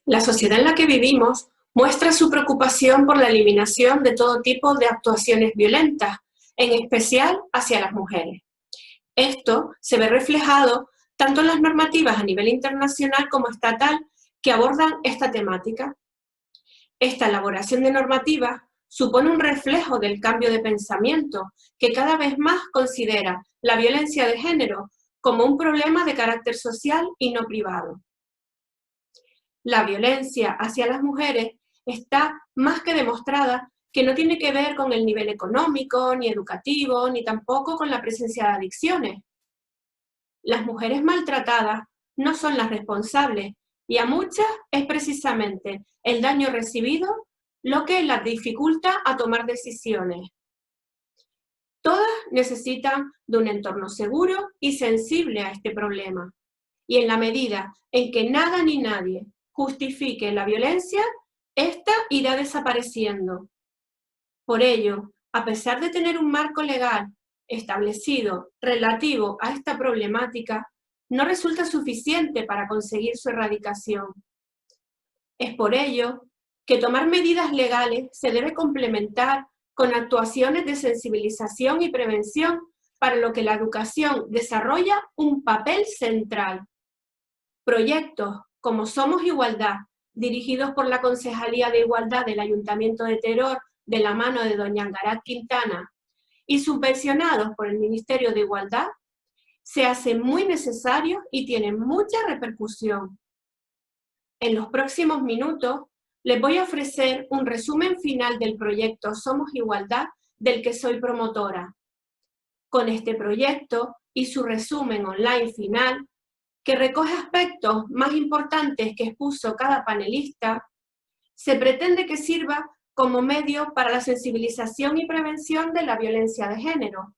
La sociedad en la que vivimos muestra su preocupación por la eliminación de todo tipo de actuaciones violentas, en especial hacia las mujeres. Esto se ve reflejado tanto en las normativas a nivel internacional como estatal que abordan esta temática. Esta elaboración de normativas supone un reflejo del cambio de pensamiento que cada vez más considera la violencia de género como un problema de carácter social y no privado. La violencia hacia las mujeres está más que demostrada que no tiene que ver con el nivel económico, ni educativo, ni tampoco con la presencia de adicciones. Las mujeres maltratadas no son las responsables y a muchas es precisamente el daño recibido lo que las dificulta a tomar decisiones. Todas necesitan de un entorno seguro y sensible a este problema. Y en la medida en que nada ni nadie justifique la violencia, esta irá desapareciendo. Por ello, a pesar de tener un marco legal establecido relativo a esta problemática, no resulta suficiente para conseguir su erradicación. Es por ello que tomar medidas legales se debe complementar con actuaciones de sensibilización y prevención, para lo que la educación desarrolla un papel central. Proyectos como Somos Igualdad, dirigidos por la Concejalía de Igualdad del Ayuntamiento de Teror, de la mano de doña Angarat Quintana, y subvencionados por el Ministerio de Igualdad, se hacen muy necesarios y tienen mucha repercusión. En los próximos minutos les voy a ofrecer un resumen final del proyecto Somos Igualdad, del que soy promotora. Con este proyecto y su resumen online final, que recoge aspectos más importantes que expuso cada panelista, se pretende que sirva como medio para la sensibilización y prevención de la violencia de género,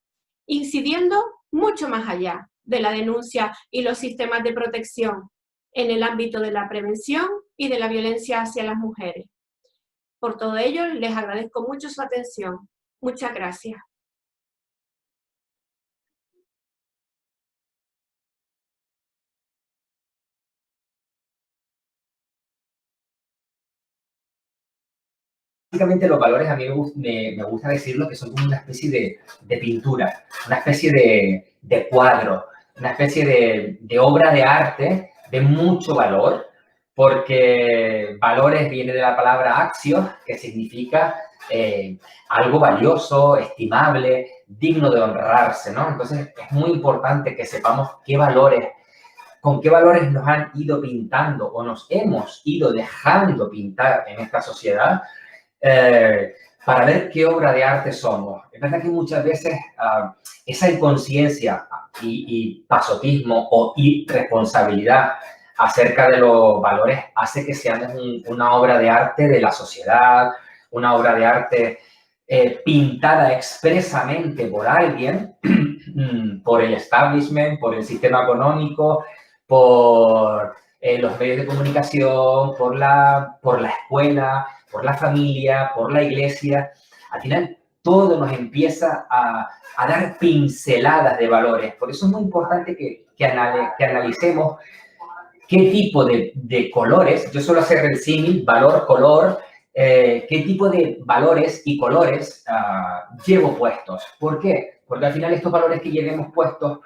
incidiendo mucho más allá de la denuncia y los sistemas de protección, en el ámbito de la prevención y de la violencia hacia las mujeres. Por todo ello, les agradezco mucho su atención. Muchas gracias. Básicamente los valores a mí me gusta decirlo que son como una especie de pintura, una especie de cuadro, una especie de obra de arte de mucho valor, porque valores viene de la palabra actio, que significa algo valioso, estimable, digno de honrarse, ¿no? Entonces es muy importante que sepamos con qué valores nos han ido pintando o nos hemos ido dejando pintar en esta sociedad, para ver qué obra de arte somos. Es verdad que muchas veces esa inconsciencia y pasotismo o irresponsabilidad acerca de los valores hace que seamos una obra de arte de la sociedad, una obra de arte pintada expresamente por alguien, por el establishment, por el sistema económico, por los medios de comunicación, por la escuela, por la familia, por la iglesia. Al final, todo nos empieza a dar pinceladas de valores. Por eso es muy importante que analicemos qué tipo de colores, yo suelo hacer el símil, valor, color, qué tipo de valores y colores llevo puestos. ¿Por qué? Porque al final estos valores que llevemos puestos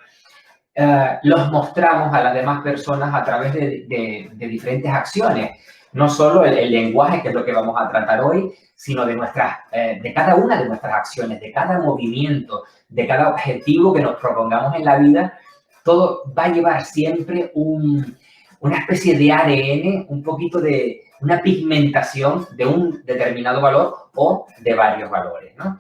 los mostramos a las demás personas a través de diferentes acciones. No solo el lenguaje, que es lo que vamos a tratar hoy, sino de cada una de nuestras acciones, de cada movimiento, de cada objetivo que nos propongamos en la vida. Todo va a llevar siempre una especie de ADN, un poquito de una pigmentación de un determinado valor o de varios valores, ¿no?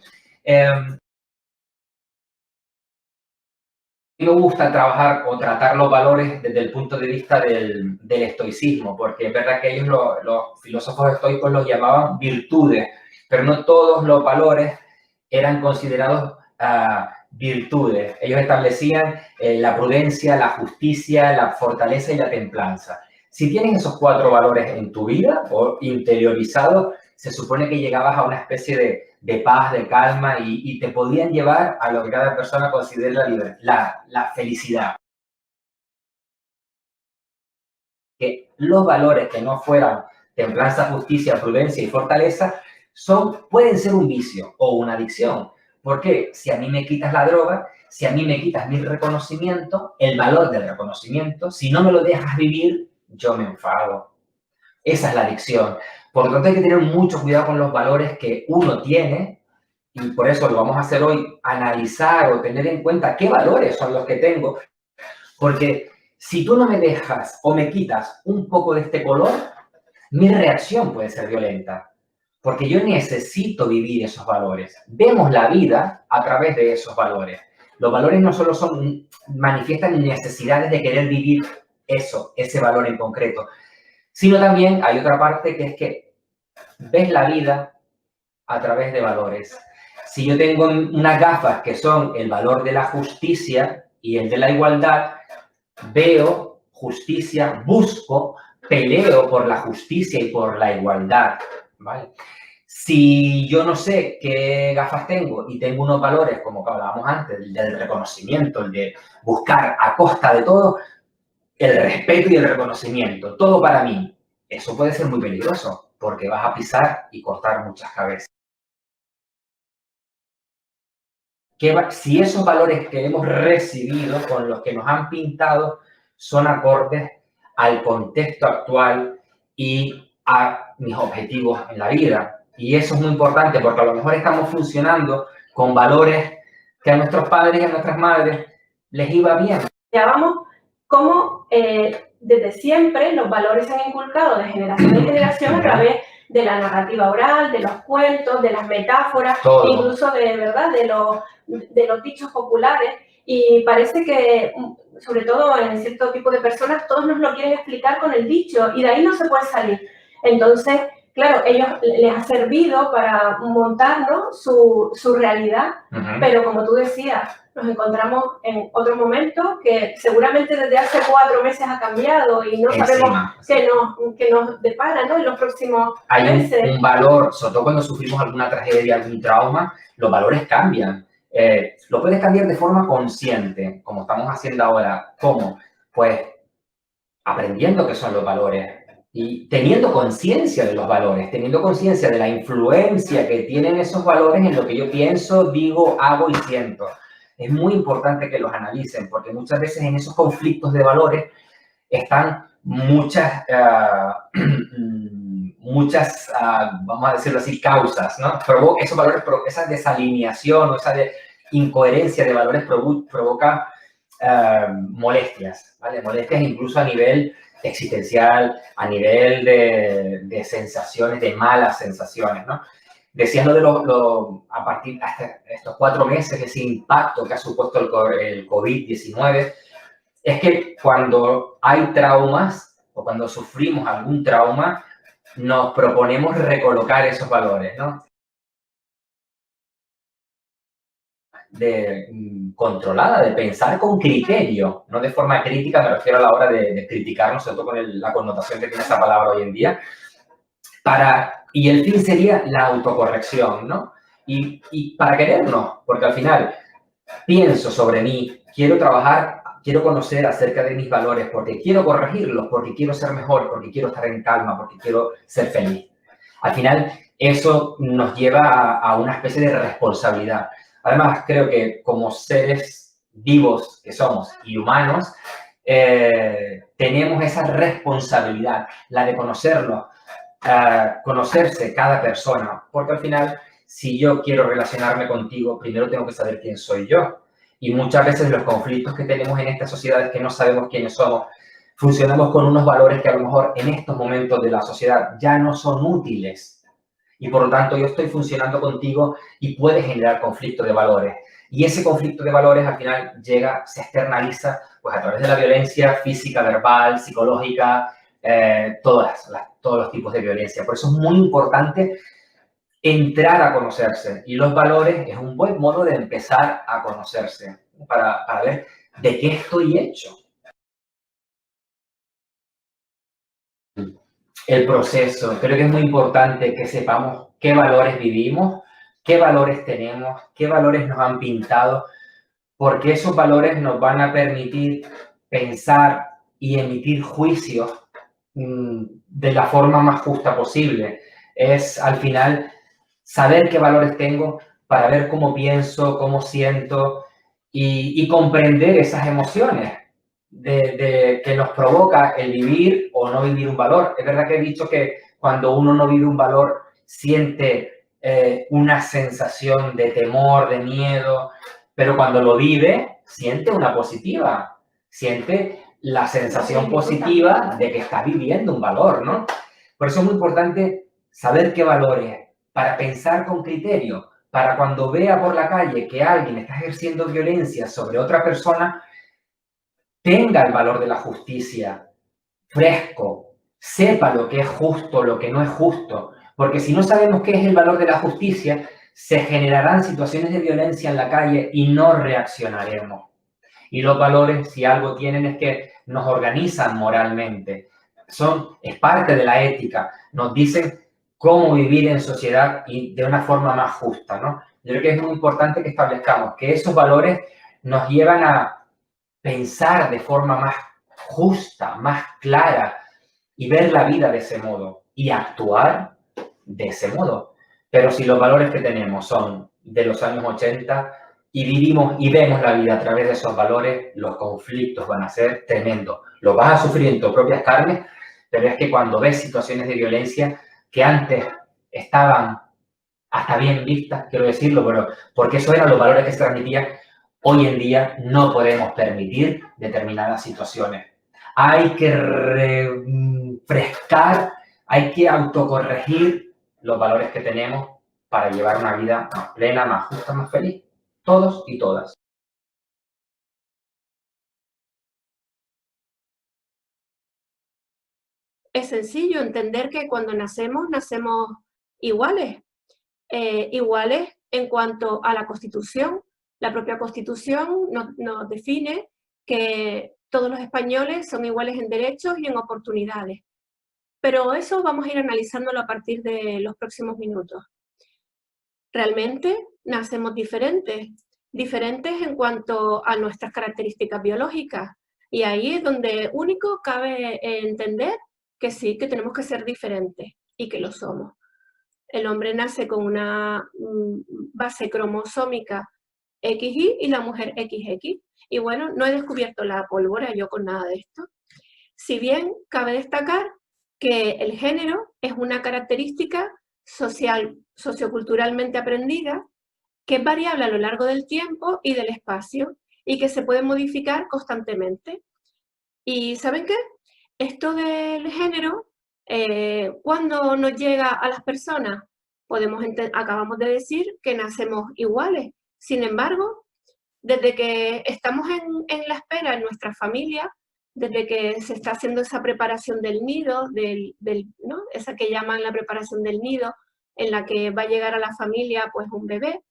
Me gusta trabajar o tratar los valores desde el punto de vista del estoicismo, porque es verdad que ellos, los filósofos estoicos, los llamaban virtudes, pero no todos los valores eran considerados virtudes. Ellos establecían la prudencia, la justicia, la fortaleza y la templanza. Si tienes esos 4 valores en tu vida o interiorizados, se supone que llegabas a una especie de paz, de calma y te podían llevar a lo que cada persona considera la felicidad. que los valores que no fueran templanza, justicia, prudencia y fortaleza pueden ser un vicio o una adicción. Porque si a mí me quitas la droga, si a mí me quitas mi reconocimiento, el valor del reconocimiento, si no me lo dejas vivir, yo me enfado. Esa es la adicción. Por lo tanto, hay que tener mucho cuidado con los valores que uno tiene, y por eso lo vamos a hacer hoy, analizar o tener en cuenta qué valores son los que tengo, porque si tú no me dejas o me quitas un poco de este color, mi reacción puede ser violenta, porque yo necesito vivir esos valores. Vemos la vida a través de esos valores. Los valores no solo manifiestan necesidades de querer vivir ese valor en concreto, sino también hay otra parte que es que ves la vida a través de valores. Si yo tengo unas gafas que son el valor de la justicia y el de la igualdad, veo justicia, busco, peleo por la justicia y por la igualdad, ¿vale? Si yo no sé qué gafas tengo y tengo unos valores, como hablábamos antes, el del reconocimiento, el de buscar a costa de todo, el respeto y el reconocimiento, todo para mí, eso puede ser muy peligroso, porque vas a pisar y cortar muchas cabezas. Si esos valores que hemos recibido, con los que nos han pintado, son acordes al contexto actual y a mis objetivos en la vida. Y eso es muy importante, porque a lo mejor estamos funcionando con valores que a nuestros padres y a nuestras madres les iba bien. Ya vamos, cómo desde siempre los valores se han inculcado de generación en generación a través de la narrativa oral, de los cuentos, de las metáforas, todo. Incluso de los dichos populares. Y parece que, sobre todo en cierto tipo de personas, todos nos lo quieren explicar con el dicho y de ahí no se puede salir. Entonces, claro, ellos les ha servido para montar, ¿no?, su realidad, pero como tú decías, nos encontramos en otro momento que seguramente desde hace 4 meses ha cambiado y no sabemos qué nos depara, ¿no?, en los próximos meses. Hay un valor, sobre todo cuando sufrimos alguna tragedia, algún trauma, los valores cambian. Lo puedes cambiar de forma consciente, como estamos haciendo ahora. ¿Cómo? Pues aprendiendo qué son los valores y teniendo conciencia de los valores, teniendo conciencia de la influencia que tienen esos valores en lo que yo pienso, digo, hago y siento. Es muy importante que los analicen, porque muchas veces en esos conflictos de valores están muchas, vamos a decirlo así, causas, ¿no? Esos valores, esa desalineación o esa incoherencia de valores provoca molestias, ¿vale? Molestias incluso a nivel existencial, a nivel de sensaciones, de malas sensaciones, ¿no? Decías a partir de estos 4 meses, ese impacto que ha supuesto el COVID-19, es que cuando hay traumas o cuando sufrimos algún trauma, nos proponemos recolocar esos valores, ¿no? Controlada, de pensar con criterio, no de forma crítica, me refiero a la hora de criticarnos, sobre todo con la connotación que tiene esa palabra hoy en día, y el fin sería la autocorrección, ¿no? Y para querernos, porque al final pienso sobre mí, quiero trabajar, quiero conocer acerca de mis valores, porque quiero corregirlos, porque quiero ser mejor, porque quiero estar en calma, porque quiero ser feliz. Al final, eso nos lleva a una especie de responsabilidad. Además, creo que como seres vivos que somos y humanos, tenemos esa responsabilidad, la de conocernos, conocerse cada persona, porque al final, si yo quiero relacionarme contigo, primero tengo que saber quién soy yo. Y muchas veces los conflictos que tenemos en esta sociedad es que no sabemos quiénes somos. Funcionamos con unos valores que a lo mejor en estos momentos de la sociedad ya no son útiles. Y por lo tanto yo estoy funcionando contigo y puede generar conflicto de valores. Y ese conflicto de valores al final se externaliza pues, a través de la violencia física, verbal, psicológica, todos los tipos de violencia. Por eso es muy importante entrar a conocerse. Y los valores es un buen modo de empezar a conocerse para ver de qué estoy hecho. El proceso. Creo que es muy importante que sepamos qué valores vivimos, qué valores tenemos, qué valores nos han pintado, porque esos valores nos van a permitir pensar y emitir juicios de la forma más justa posible. Es, al final, saber qué valores tengo para ver cómo pienso, cómo siento y comprender esas emociones que nos provoca el vivir o no vivir un valor. Es verdad que he dicho que cuando uno no vive un valor siente una sensación de temor, de miedo, pero cuando lo vive siente una positiva, siente la sensación positiva de que está viviendo un valor, ¿no? Por eso es muy importante saber qué valores, para pensar con criterio, para cuando vea por la calle que alguien está ejerciendo violencia sobre otra persona, tenga el valor de la justicia fresco, sepa lo que es justo, lo que no es justo, porque si no sabemos qué es el valor de la justicia, se generarán situaciones de violencia en la calle y no reaccionaremos. Y los valores, si algo tienen, es que nos organizan moralmente. Es parte de la ética. Nos dicen cómo vivir en sociedad y de una forma más justa, ¿no? Yo creo que es muy importante que establezcamos que esos valores nos llevan a pensar de forma más justa, más clara y ver la vida de ese modo y actuar de ese modo. Pero si los valores que tenemos son de los años 80 y vivimos y vemos la vida a través de esos valores, los conflictos van a ser tremendos. Lo vas a sufrir en tus propias carnes, pero es que cuando ves situaciones de violencia que antes estaban hasta bien vistas, quiero decirlo, pero porque eso eran los valores que se transmitían, hoy en día no podemos permitir determinadas situaciones. Hay que refrescar, hay que autocorregir los valores que tenemos para llevar una vida más plena, más justa, más feliz. Todos y todas. Es sencillo entender que cuando nacemos iguales, iguales en cuanto a la Constitución. La propia Constitución nos define que todos los españoles son iguales en derechos y en oportunidades. Pero eso vamos a ir analizándolo a partir de los próximos minutos. Realmente nacemos diferentes en cuanto a nuestras características biológicas. Y ahí es donde único cabe entender que sí, que tenemos que ser diferentes y que lo somos. El hombre nace con una base cromosómica XY y la mujer XX. Y bueno, no he descubierto la pólvora yo con nada de esto. Si bien cabe destacar que el género es una característica socioculturalmente aprendida, que es variable a lo largo del tiempo y del espacio y que se puede modificar constantemente. ¿Y saben qué? Esto del género, cuando nos llega a las personas, acabamos de decir que nacemos iguales. Sin embargo, desde que estamos en la espera en nuestra familia, desde que se está haciendo esa preparación del nido, ¿no? Esa que llaman la preparación del nido, en la que va a llegar a la familia pues un bebé,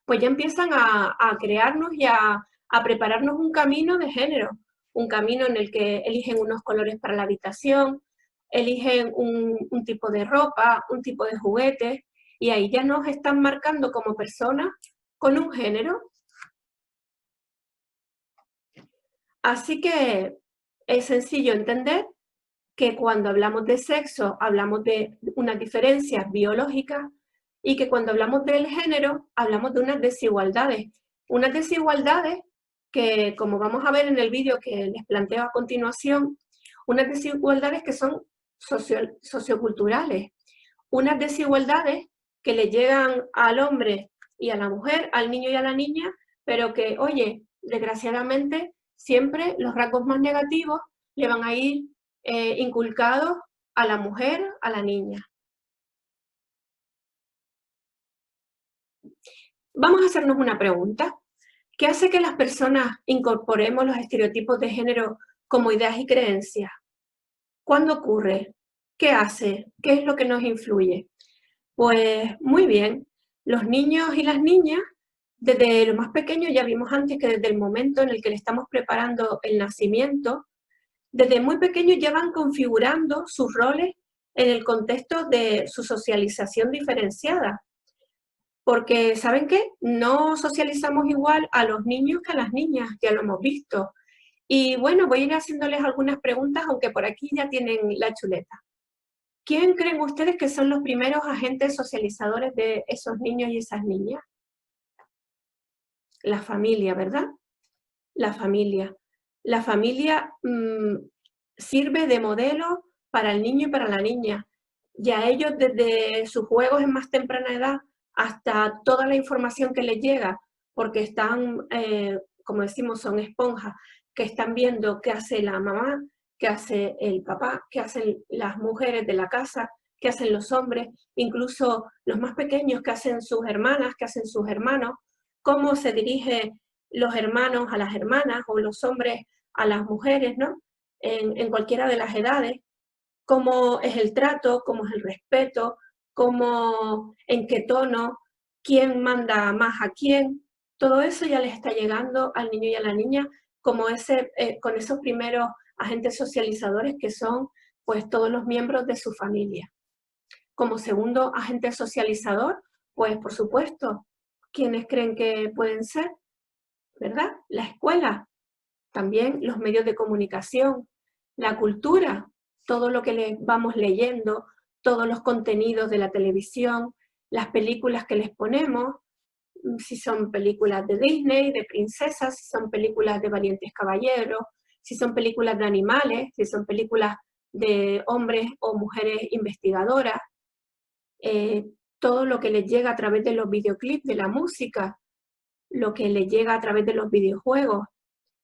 pues ya empiezan a crearnos y a prepararnos un camino de género, un camino en el que eligen unos colores para la habitación, eligen un tipo de ropa, un tipo de juguetes, y ahí ya nos están marcando como personas con un género. Así que es sencillo entender que cuando hablamos de sexo hablamos de unas diferencias biológicas y que cuando hablamos del género hablamos de unas desigualdades que, como vamos a ver en el vídeo que les planteo a continuación, unas desigualdades que son socioculturales, unas desigualdades que le llegan al hombre y a la mujer, al niño y a la niña, pero que, oye, desgraciadamente, siempre los rasgos más negativos le van a ir inculcados a la mujer, a la niña. Vamos a hacernos una pregunta. ¿Qué hace que las personas incorporemos los estereotipos de género como ideas y creencias? ¿Cuándo ocurre? ¿Qué hace? ¿Qué es lo que nos influye? Pues muy bien, los niños y las niñas, desde lo más pequeño, ya vimos antes que desde el momento en el que le estamos preparando el nacimiento, desde muy pequeños ya van configurando sus roles en el contexto de su socialización diferenciada. Porque, ¿saben qué? No socializamos igual a los niños que a las niñas, ya lo hemos visto. Y bueno, voy a ir haciéndoles algunas preguntas, aunque por aquí ya tienen la chuleta. ¿Quién creen ustedes que son los primeros agentes socializadores de esos niños y esas niñas? La familia, ¿verdad? La familia. La familia sirve de modelo para el niño y para la niña. Y a ellos desde sus juegos en más temprana edad hasta toda la información que les llega, porque están, como decimos, son esponjas, que están viendo qué hace la mamá, qué hace el papá, qué hacen las mujeres de la casa, qué hacen los hombres, incluso los más pequeños, qué hacen sus hermanas, qué hacen sus hermanos, cómo se dirige los hermanos a las hermanas o los hombres a las mujeres, ¿no? En cualquiera de las edades, cómo es el trato, cómo es el respeto, cómo, en qué tono, quién manda más a quién. Todo eso ya les está llegando al niño y a la niña como con esos primeros agentes socializadores que son pues todos los miembros de su familia. Como segundo agente socializador, pues por supuesto, ¿quiénes creen que pueden ser? ¿Verdad? La escuela, también los medios de comunicación, la cultura, todo lo que vamos leyendo, todos los contenidos de la televisión, las películas que les ponemos, si son películas de Disney, de princesas, si son películas de valientes caballeros, si son películas de animales, si son películas de hombres o mujeres investigadoras, todo lo que les llega a través de los videoclips, de la música, lo que les llega a través de los videojuegos.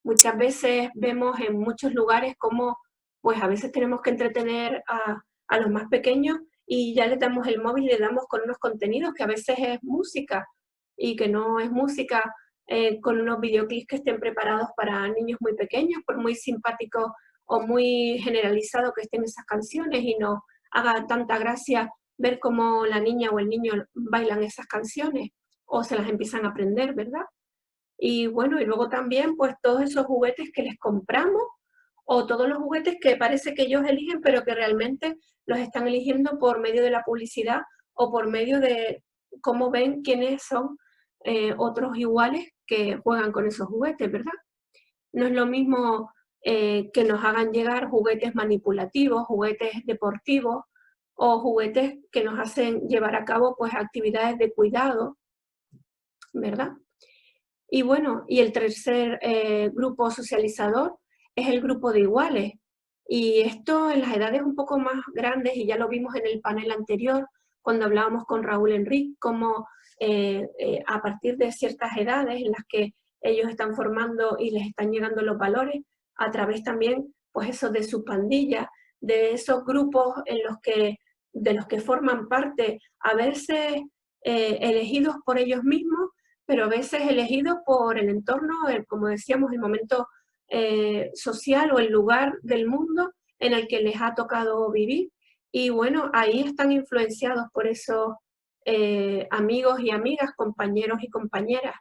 Muchas veces vemos en muchos lugares cómo pues a veces tenemos que entretener a los más pequeños y ya les damos el móvil y le damos con unos contenidos que a veces es música y que no es música con unos videoclips que estén preparados para niños muy pequeños, por muy simpáticos o muy generalizado que estén esas canciones y no haga tanta gracia ver cómo la niña o el niño bailan esas canciones o se las empiezan a aprender, ¿verdad? Y bueno, y luego también pues todos esos juguetes que les compramos o todos los juguetes que parece que ellos eligen, pero que realmente los están eligiendo por medio de la publicidad o por medio de cómo ven quiénes son otros iguales que juegan con esos juguetes, ¿verdad? No es lo mismo que nos hagan llegar juguetes manipulativos, juguetes deportivos o juguetes que nos hacen llevar a cabo pues actividades de cuidado, ¿verdad? Y bueno, y el tercer grupo socializador es el grupo de iguales. Y esto en las edades un poco más grandes, y ya lo vimos en el panel anterior, cuando hablábamos con Raúl Enrique, cómo a partir de ciertas edades en las que ellos están formando y les están llegando los valores, a través también, pues eso de su pandilla, de esos grupos de los que forman parte, a veces elegidos por ellos mismos, pero a veces elegidos por el entorno, como decíamos, el momento social o el lugar del mundo en el que les ha tocado vivir. Y bueno, ahí están influenciados por esos amigos y amigas, compañeros y compañeras.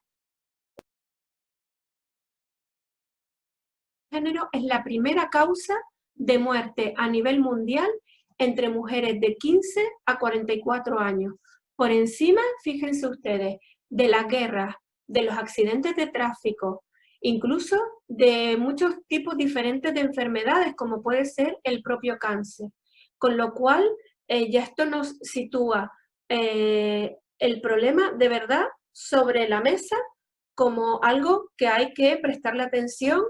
El género es la primera causa de muerte a nivel mundial entre mujeres de 15 a 44 años. Por encima, fíjense ustedes, de las guerras, de los accidentes de tráfico, incluso de muchos tipos diferentes de enfermedades, como puede ser el propio cáncer. Con lo cual, ya esto nos sitúa el problema de verdad sobre la mesa como algo que hay que prestarle atención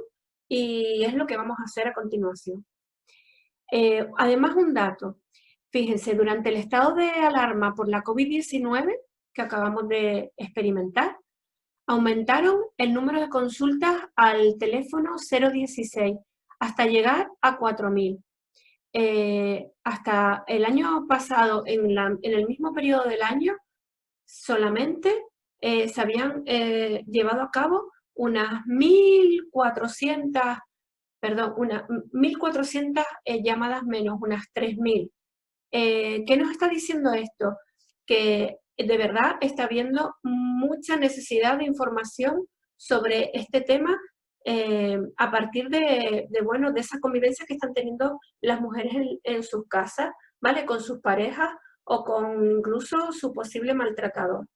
y es lo que vamos a hacer a continuación. Además, un dato. Fíjense, durante el estado de alarma por la COVID-19 que acabamos de experimentar, aumentaron el número de consultas al teléfono 016 hasta llegar a 4.000. Hasta el año pasado, en el mismo periodo del año, solamente se habían llevado a cabo unas 1.400 llamadas menos, unas 3.000. ¿Qué nos está diciendo esto? Que de verdad está habiendo mucha necesidad de información sobre este tema a partir de esa convivencia que están teniendo las mujeres en sus casas, ¿vale? Con sus parejas o con incluso su posible maltratador.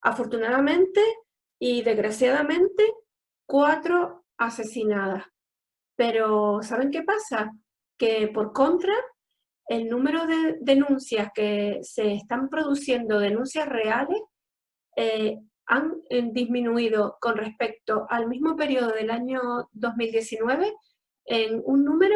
Afortunadamente y desgraciadamente, 4 asesinadas. Pero ¿saben qué pasa? Que por contra, el número de denuncias que se están produciendo, denuncias reales, han disminuido con respecto al mismo periodo del año 2019 en un número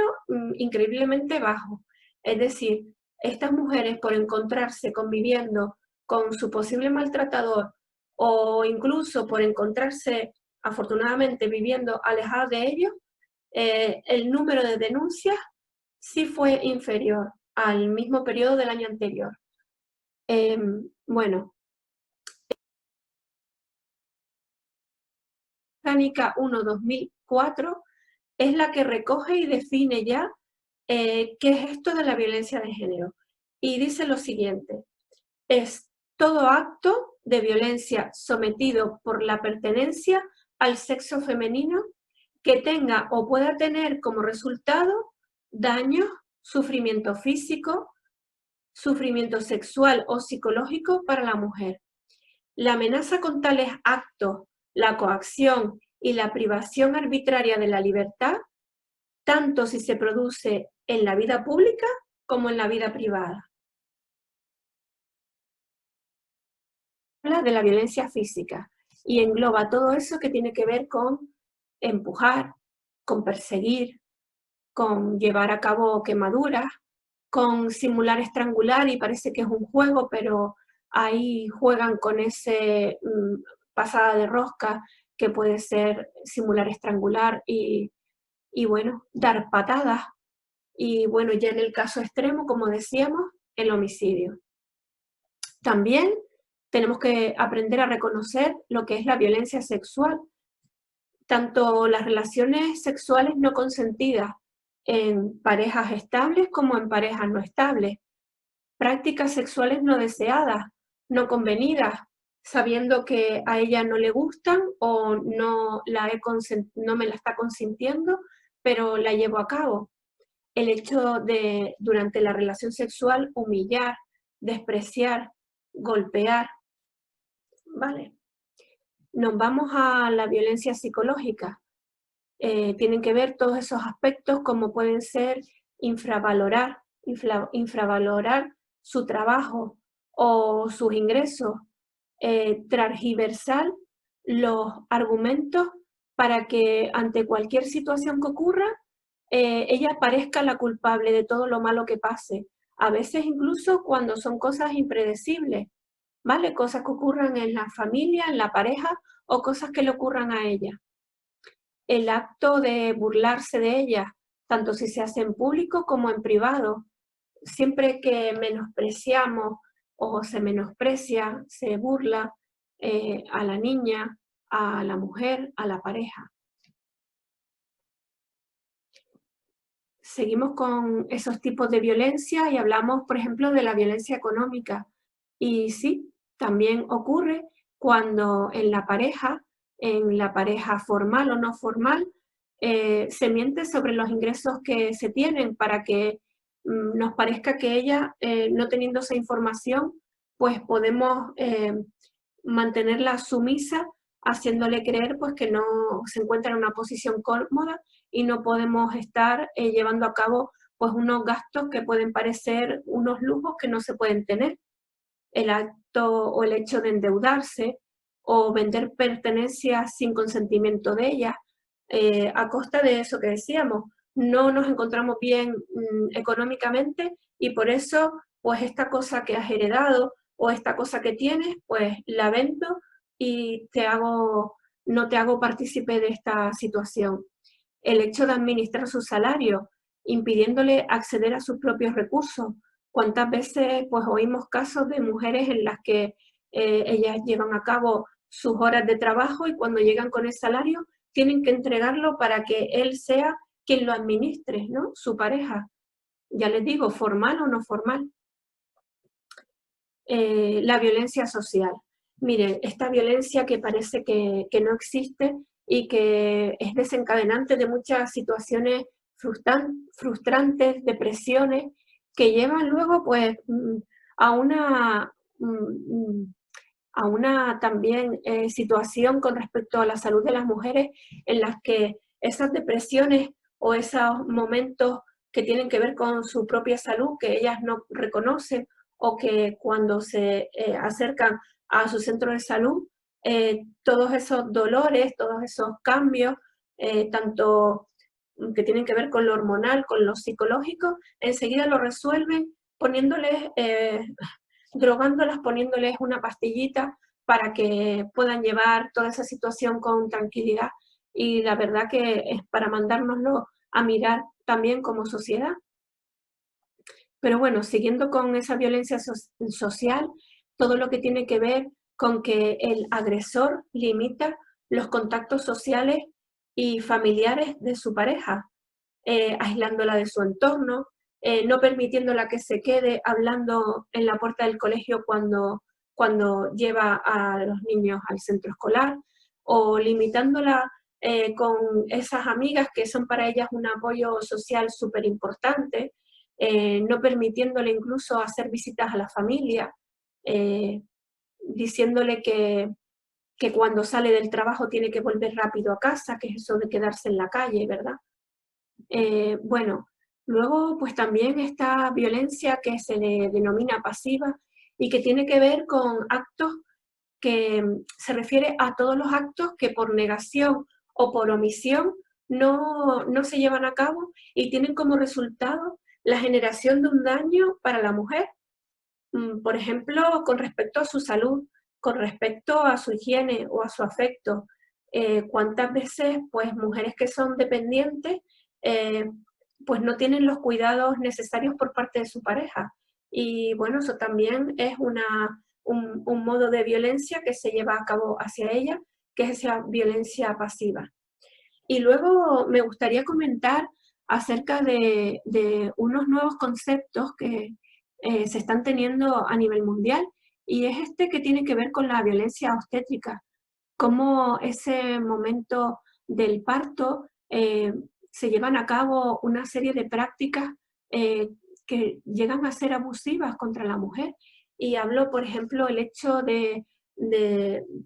increíblemente bajo. Es decir, estas mujeres, por encontrarse conviviendo con su posible maltratador o incluso por encontrarse afortunadamente viviendo alejadas de ellos, el número de denuncias sí fue inferior al mismo periodo del año anterior. Bueno, Orgánica 1/2004 es la que recoge y define ya qué es esto de la violencia de género. Y dice lo siguiente: es todo acto de violencia sometido por la pertenencia al sexo femenino que tenga o pueda tener como resultado daños, sufrimiento físico, sufrimiento sexual o psicológico para la mujer. La amenaza con tales actos, la coacción y la privación arbitraria de la libertad, tanto si se produce en la vida pública como en la vida privada. Habla de la violencia física y engloba todo eso que tiene que ver con empujar, con perseguir, con llevar a cabo quemaduras, con simular estrangular, y parece que es un juego, pero ahí juegan con ese pasada de rosca que puede ser simular estrangular y bueno, dar patadas. Y bueno, ya en el caso extremo, como decíamos, el homicidio. También tenemos que aprender a reconocer lo que es la violencia sexual, tanto las relaciones sexuales no consentidas en parejas estables como en parejas no estables, prácticas sexuales no deseadas, no convenidas, sabiendo que a ella no le gustan o no me la está consintiendo, pero la llevo a cabo. El hecho de, durante la relación sexual, humillar, despreciar, golpear, ¿vale? Nos vamos a la violencia psicológica. Tienen que ver todos esos aspectos como pueden ser infravalorar su trabajo o sus ingresos, transversal los argumentos para que ante cualquier situación que ocurra, ella parezca la culpable de todo lo malo que pase. A veces incluso cuando son cosas impredecibles, ¿vale? Cosas que ocurran en la familia, en la pareja o cosas que le ocurran a ella. El acto de burlarse de ella, tanto si se hace en público como en privado. Siempre que menospreciamos o se menosprecia, se burla a la niña, a la mujer, a la pareja. Seguimos con esos tipos de violencia y hablamos, por ejemplo, de la violencia económica. Y sí, también ocurre cuando en la pareja formal o no formal, se miente sobre los ingresos que se tienen para que nos parezca que ella, no teniendo esa información, pues podemos mantenerla sumisa, haciéndole creer pues que no se encuentra en una posición cómoda y no podemos estar llevando a cabo pues unos gastos que pueden parecer unos lujos que no se pueden tener. El acto o el hecho de endeudarse o vender pertenencias sin consentimiento de ellas, a costa de eso que decíamos, no nos encontramos bien económicamente y por eso pues esta cosa que has heredado o esta cosa que tienes, pues la vendo y no te hago partícipe de esta situación. El hecho de administrar su salario, impidiéndole acceder a sus propios recursos. ¿Cuántas veces pues oímos casos de mujeres en las que ellas llevan a cabo sus horas de trabajo y cuando llegan con el salario tienen que entregarlo para que él sea quien lo administre, ¿no? Su pareja. Ya les digo, formal o no formal. La violencia social. Miren, esta violencia que parece que no existe y que es desencadenante de muchas situaciones frustrantes, depresiones, que llevan luego pues a una también situación con respecto a la salud de las mujeres en las que esas depresiones o esos momentos que tienen que ver con su propia salud, que ellas no reconocen, o que cuando se acercan a su centro de salud, todos esos dolores, todos esos cambios, tanto que tienen que ver con lo hormonal, con lo psicológico, enseguida lo resuelven poniéndoles, drogándolas, poniéndoles una pastillita para que puedan llevar toda esa situación con tranquilidad. Y la verdad que es para mandárnoslo a mirar también como sociedad. Pero bueno, siguiendo con esa violencia social, todo lo que tiene que ver con que el agresor limita los contactos sociales y familiares de su pareja, aislándola de su entorno, no permitiéndola que se quede hablando en la puerta del colegio cuando lleva a los niños al centro escolar, o limitándola con esas amigas que son para ellas un apoyo social súper importante, no permitiéndole incluso hacer visitas a la familia, diciéndole que cuando sale del trabajo tiene que volver rápido a casa, que es eso de quedarse en la calle, ¿verdad? Bueno, luego pues también esta violencia que se le denomina pasiva y que tiene que ver con actos que se refiere a todos los actos que por negación o por omisión no se llevan a cabo y tienen como resultado la generación de un daño para la mujer, por ejemplo, con respecto a su salud, con respecto a su higiene o a su afecto. ¿Cuántas veces pues mujeres que son dependientes eh, pues no tienen los cuidados necesarios por parte de su pareja? Y bueno, eso también es un modo de violencia que se lleva a cabo hacia ella, que es esa violencia pasiva. Y luego me gustaría comentar acerca de unos nuevos conceptos que se están teniendo a nivel mundial, y es este que tiene que ver con la violencia obstétrica, cómo ese momento del parto se llevan a cabo una serie de prácticas eh, que llegan a ser abusivas contra la mujer. Y hablo, por ejemplo, el hecho de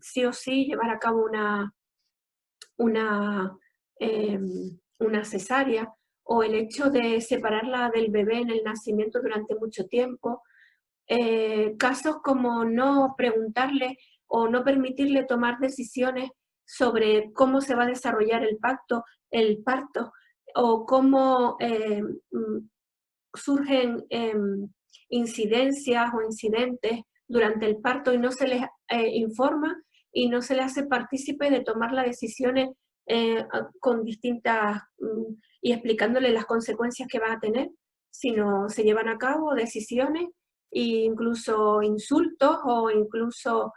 sí o sí llevar a cabo una, eh, una cesárea, o el hecho de separarla del bebé en el nacimiento durante mucho tiempo, casos como no preguntarle o no permitirle tomar decisiones sobre cómo se va a desarrollar el parto, o cómo surgen incidencias o incidentes durante el parto y no se les informa y no se les hace partícipe de tomar las decisiones con distintas y explicándole las consecuencias que va a tener, sino se llevan a cabo decisiones e incluso insultos o incluso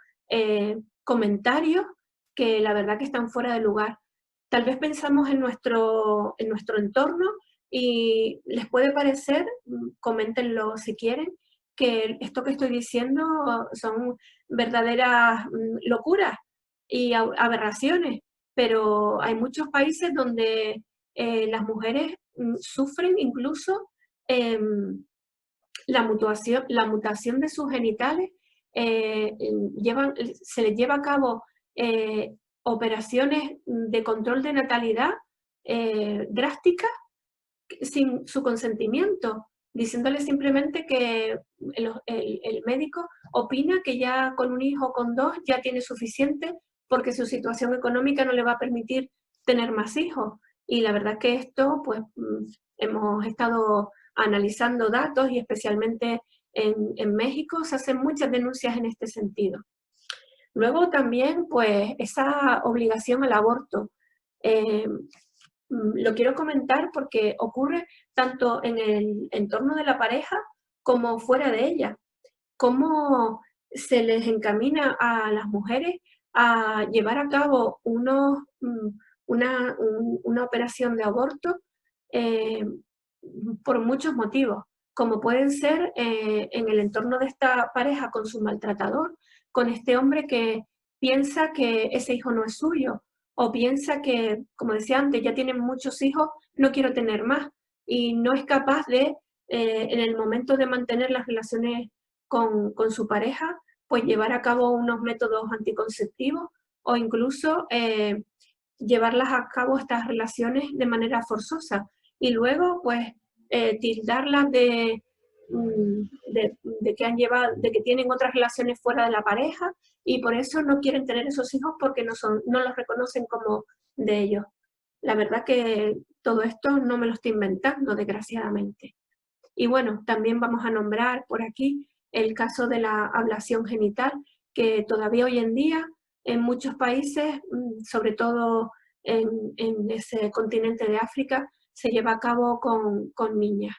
comentarios que la verdad que están fuera de lugar. Tal vez pensamos en nuestro entorno y les puede parecer, coméntenlo si quieren, que esto que estoy diciendo son verdaderas locuras y aberraciones, pero hay muchos países donde las mujeres sufren incluso la mutación de sus genitales, se les lleva a cabo operaciones de control de natalidad drásticas sin su consentimiento, diciéndole simplemente que el médico opina que ya con un hijo o con dos ya tiene suficiente porque su situación económica no le va a permitir tener más hijos. Y la verdad que esto, pues, hemos estado analizando datos y especialmente en México se hacen muchas denuncias en este sentido. Luego también, pues, esa obligación al aborto. Lo quiero comentar porque ocurre tanto en el entorno de la pareja como fuera de ella. Cómo se les encamina a las mujeres a llevar a cabo una operación de aborto eh, por muchos motivos, como pueden ser en el entorno de esta pareja con su maltratador, con este hombre que piensa que ese hijo no es suyo, o piensa que, como decía antes, ya tienen muchos hijos, no quiero tener más, y no es capaz de, en el momento de mantener las relaciones con su pareja, pues llevar a cabo unos métodos anticonceptivos o incluso llevarlas a cabo estas relaciones de manera forzosa y luego pues tildarlas de que tienen otras relaciones fuera de la pareja y por eso no quieren tener esos hijos porque no los reconocen como de ellos. La verdad que todo esto no me lo estoy inventando, desgraciadamente. Y bueno, también vamos a nombrar por aquí el caso de la ablación genital, que todavía hoy en día en muchos países, sobre todo en ese continente de África, se lleva a cabo con niñas.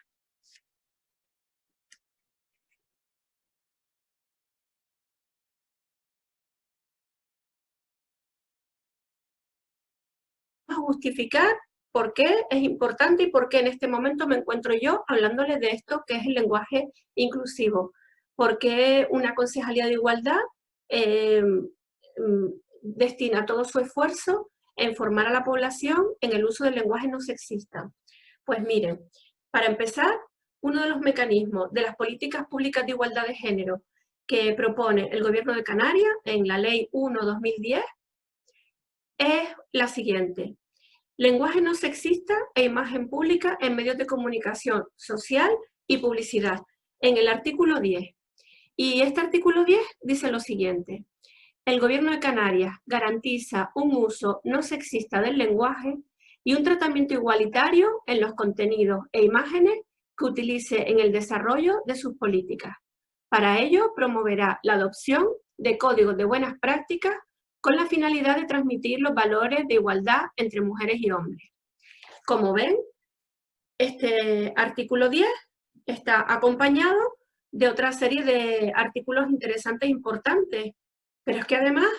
Vamos a justificar por qué es importante y por qué en este momento me encuentro yo hablándoles de esto que es el lenguaje inclusivo. Porque una concejalía de igualdad destina todo su esfuerzo en formar a la población en el uso del lenguaje no sexista. Pues miren, para empezar, uno de los mecanismos de las políticas públicas de igualdad de género que propone el Gobierno de Canarias en la Ley 1/2010 es la siguiente: lenguaje no sexista e imagen pública en medios de comunicación social y publicidad, en el artículo 10. Y este artículo 10 dice lo siguiente: el Gobierno de Canarias garantiza un uso no sexista del lenguaje y un tratamiento igualitario en los contenidos e imágenes que utilice en el desarrollo de sus políticas. Para ello, promoverá la adopción de códigos de buenas prácticas con la finalidad de transmitir los valores de igualdad entre mujeres y hombres. Como ven, este artículo 10 está acompañado de otra serie de artículos interesantes e importantes, pero es que además,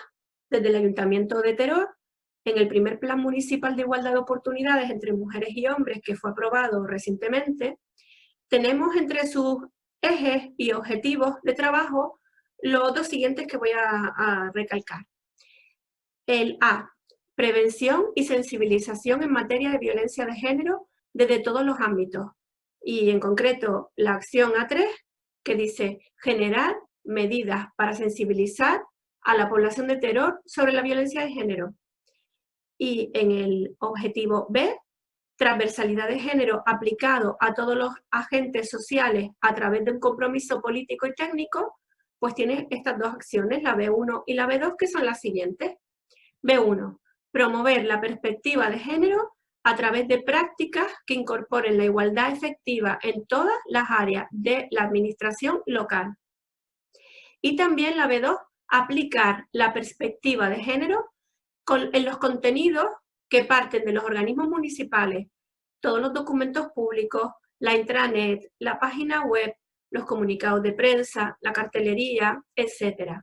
desde el Ayuntamiento de Teror, en el primer Plan Municipal de Igualdad de Oportunidades entre Mujeres y Hombres, que fue aprobado recientemente, tenemos entre sus ejes y objetivos de trabajo los dos siguientes que voy a recalcar. El A, prevención y sensibilización en materia de violencia de género desde todos los ámbitos. Y en concreto, la acción A3, que dice generar medidas para sensibilizar a la población de Teror sobre la violencia de género. Y en el objetivo B, transversalidad de género aplicado a todos los agentes sociales a través de un compromiso político y técnico, pues tiene estas dos acciones, la B1 y la B2, que son las siguientes. B1. Promover la perspectiva de género a través de prácticas que incorporen la igualdad efectiva en todas las áreas de la administración local. Y también la B2, aplicar la perspectiva de género en los contenidos que parten de los organismos municipales, todos los documentos públicos, la intranet, la página web, los comunicados de prensa, la cartelería, etc.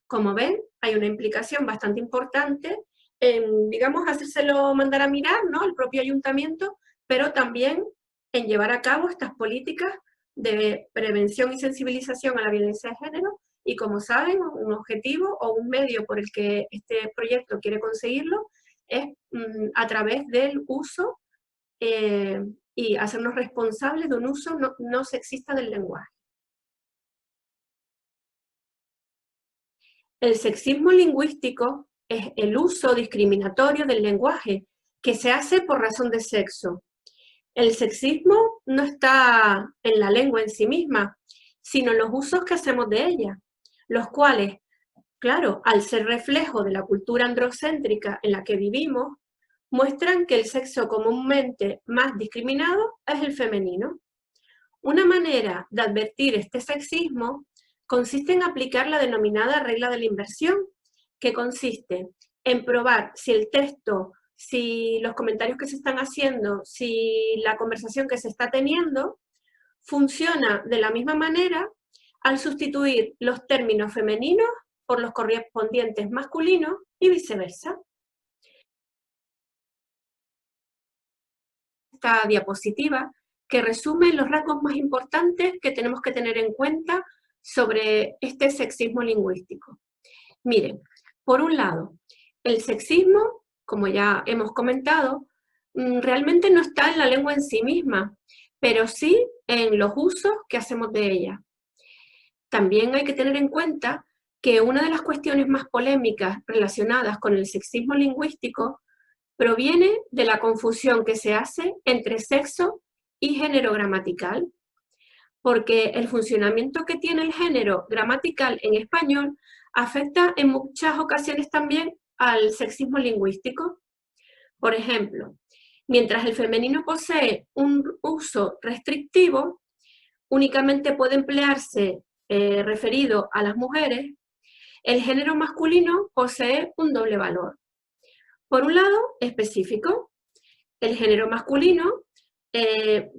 Como ven, hay una implicación bastante importante en, digamos, hacérselo mandar a mirar, ¿no?, el propio ayuntamiento, pero también en llevar a cabo estas políticas de prevención y sensibilización a la violencia de género. Y como saben, un objetivo o un medio por el que este proyecto quiere conseguirlo es a través del uso y hacernos responsables de un uso no sexista del lenguaje. El sexismo lingüístico es el uso discriminatorio del lenguaje que se hace por razón de sexo. El sexismo no está en la lengua en sí misma, sino en los usos que hacemos de ella, los cuales, claro, al ser reflejo de la cultura androcéntrica en la que vivimos, muestran que el sexo comúnmente más discriminado es el femenino. Una manera de advertir este sexismo consiste en aplicar la denominada regla de la inversión, que consiste en probar si el texto, si los comentarios que se están haciendo, si la conversación que se está teniendo funciona de la misma manera al sustituir los términos femeninos por los correspondientes masculinos y viceversa. Esta diapositiva que resume los rasgos más importantes que tenemos que tener en cuenta sobre este sexismo lingüístico. Miren, por un lado, el sexismo, como ya hemos comentado, realmente no está en la lengua en sí misma, pero sí en los usos que hacemos de ella. También hay que tener en cuenta que una de las cuestiones más polémicas relacionadas con el sexismo lingüístico proviene de la confusión que se hace entre sexo y género gramatical, porque el funcionamiento que tiene el género gramatical en español afecta en muchas ocasiones también al sexismo lingüístico. Por ejemplo, mientras el femenino posee un uso restrictivo, únicamente puede emplearse referido a las mujeres, el género masculino posee un doble valor. Por un lado, específico, el género masculino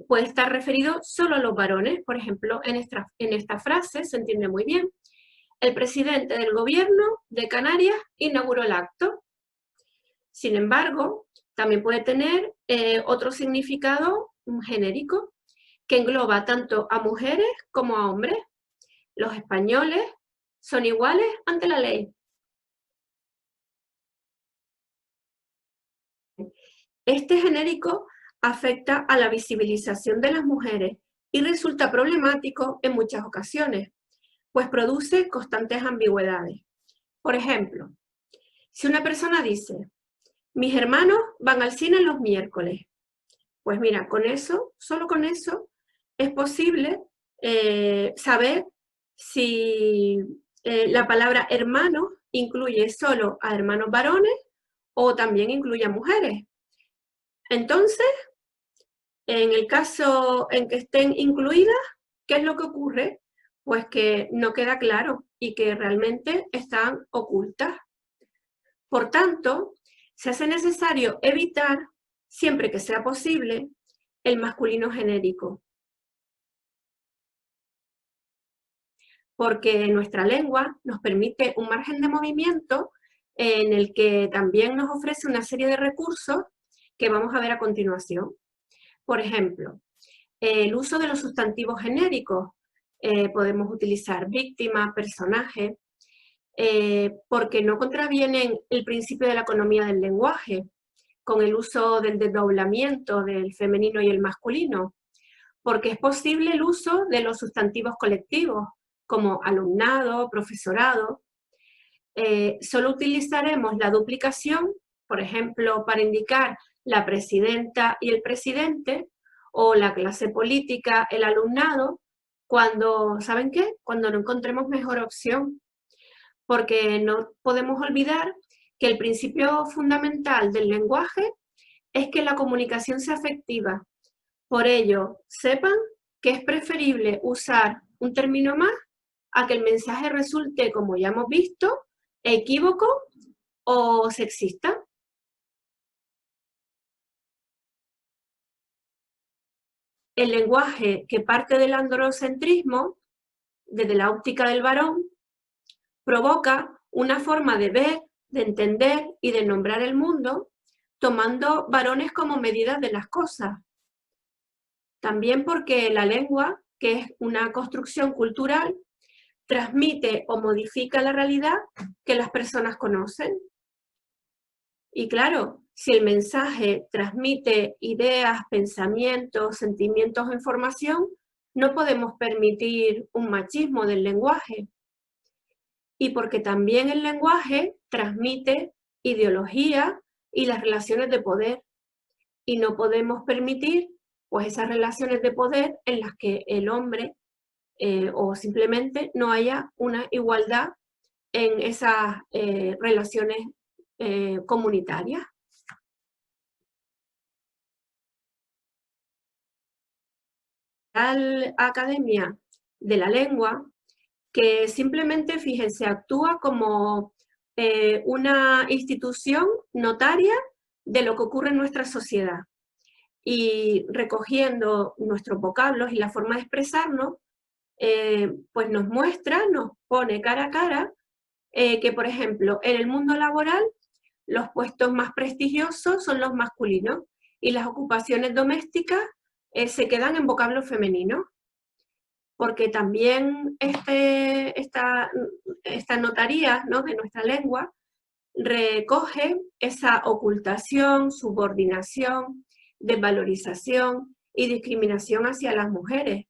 puede estar referido solo a los varones. Por ejemplo, en esta frase se entiende muy bien. El presidente del gobierno de Canarias inauguró el acto. Sin embargo, también puede tener otro significado genérico que engloba tanto a mujeres como a hombres. Los españoles son iguales ante la ley. Este genérico afecta a la visibilización de las mujeres y resulta problemático en muchas ocasiones, pues produce constantes ambigüedades. Por ejemplo, si una persona dice, mis hermanos van al cine los miércoles, pues mira, con eso, solo con eso, es posible saber si la palabra hermano incluye solo a hermanos varones o también incluye a mujeres. Entonces, en el caso en que estén incluidas, ¿qué es lo que ocurre? Pues que no queda claro y que realmente están ocultas. Por tanto, se hace necesario evitar, siempre que sea posible, el masculino genérico. Porque nuestra lengua nos permite un margen de movimiento en el que también nos ofrece una serie de recursos que vamos a ver a continuación. Por ejemplo, el uso de los sustantivos genéricos. Podemos utilizar víctima, personaje, porque no contravienen el principio de la economía del lenguaje, con el uso del desdoblamiento del femenino y el masculino, porque es posible el uso de los sustantivos colectivos, como alumnado, profesorado. Solo utilizaremos la duplicación, por ejemplo, para indicar la presidenta y el presidente, o la clase política, el alumnado, cuando, ¿saben qué? Cuando no encontremos mejor opción. Porque no podemos olvidar que el principio fundamental del lenguaje es que la comunicación sea efectiva. Por ello, sepan que es preferible usar un término más a que el mensaje resulte, como ya hemos visto, equívoco o sexista. El lenguaje que parte del androcentrismo, desde la óptica del varón, provoca una forma de ver, de entender y de nombrar el mundo, tomando varones como medida de las cosas. También porque la lengua, que es una construcción cultural, transmite o modifica la realidad que las personas conocen. Y claro, si el mensaje transmite ideas, pensamientos, sentimientos o información, no podemos permitir un machismo del lenguaje. Y porque también el lenguaje transmite ideología y las relaciones de poder. Y no podemos permitir pues esas relaciones de poder en las que el hombre o simplemente no haya una igualdad en esas relaciones comunitarias. La Academia de la Lengua, que simplemente, fíjense, actúa como una institución notaria de lo que ocurre en nuestra sociedad. Y recogiendo nuestros vocablos y la forma de expresarnos, pues nos muestra, nos pone cara a cara que, por ejemplo, en el mundo laboral, los puestos más prestigiosos son los masculinos y las ocupaciones domésticas se quedan en vocablo femenino. Porque también esta notaría, ¿no?, de nuestra lengua recoge esa ocultación, subordinación, desvalorización y discriminación hacia las mujeres.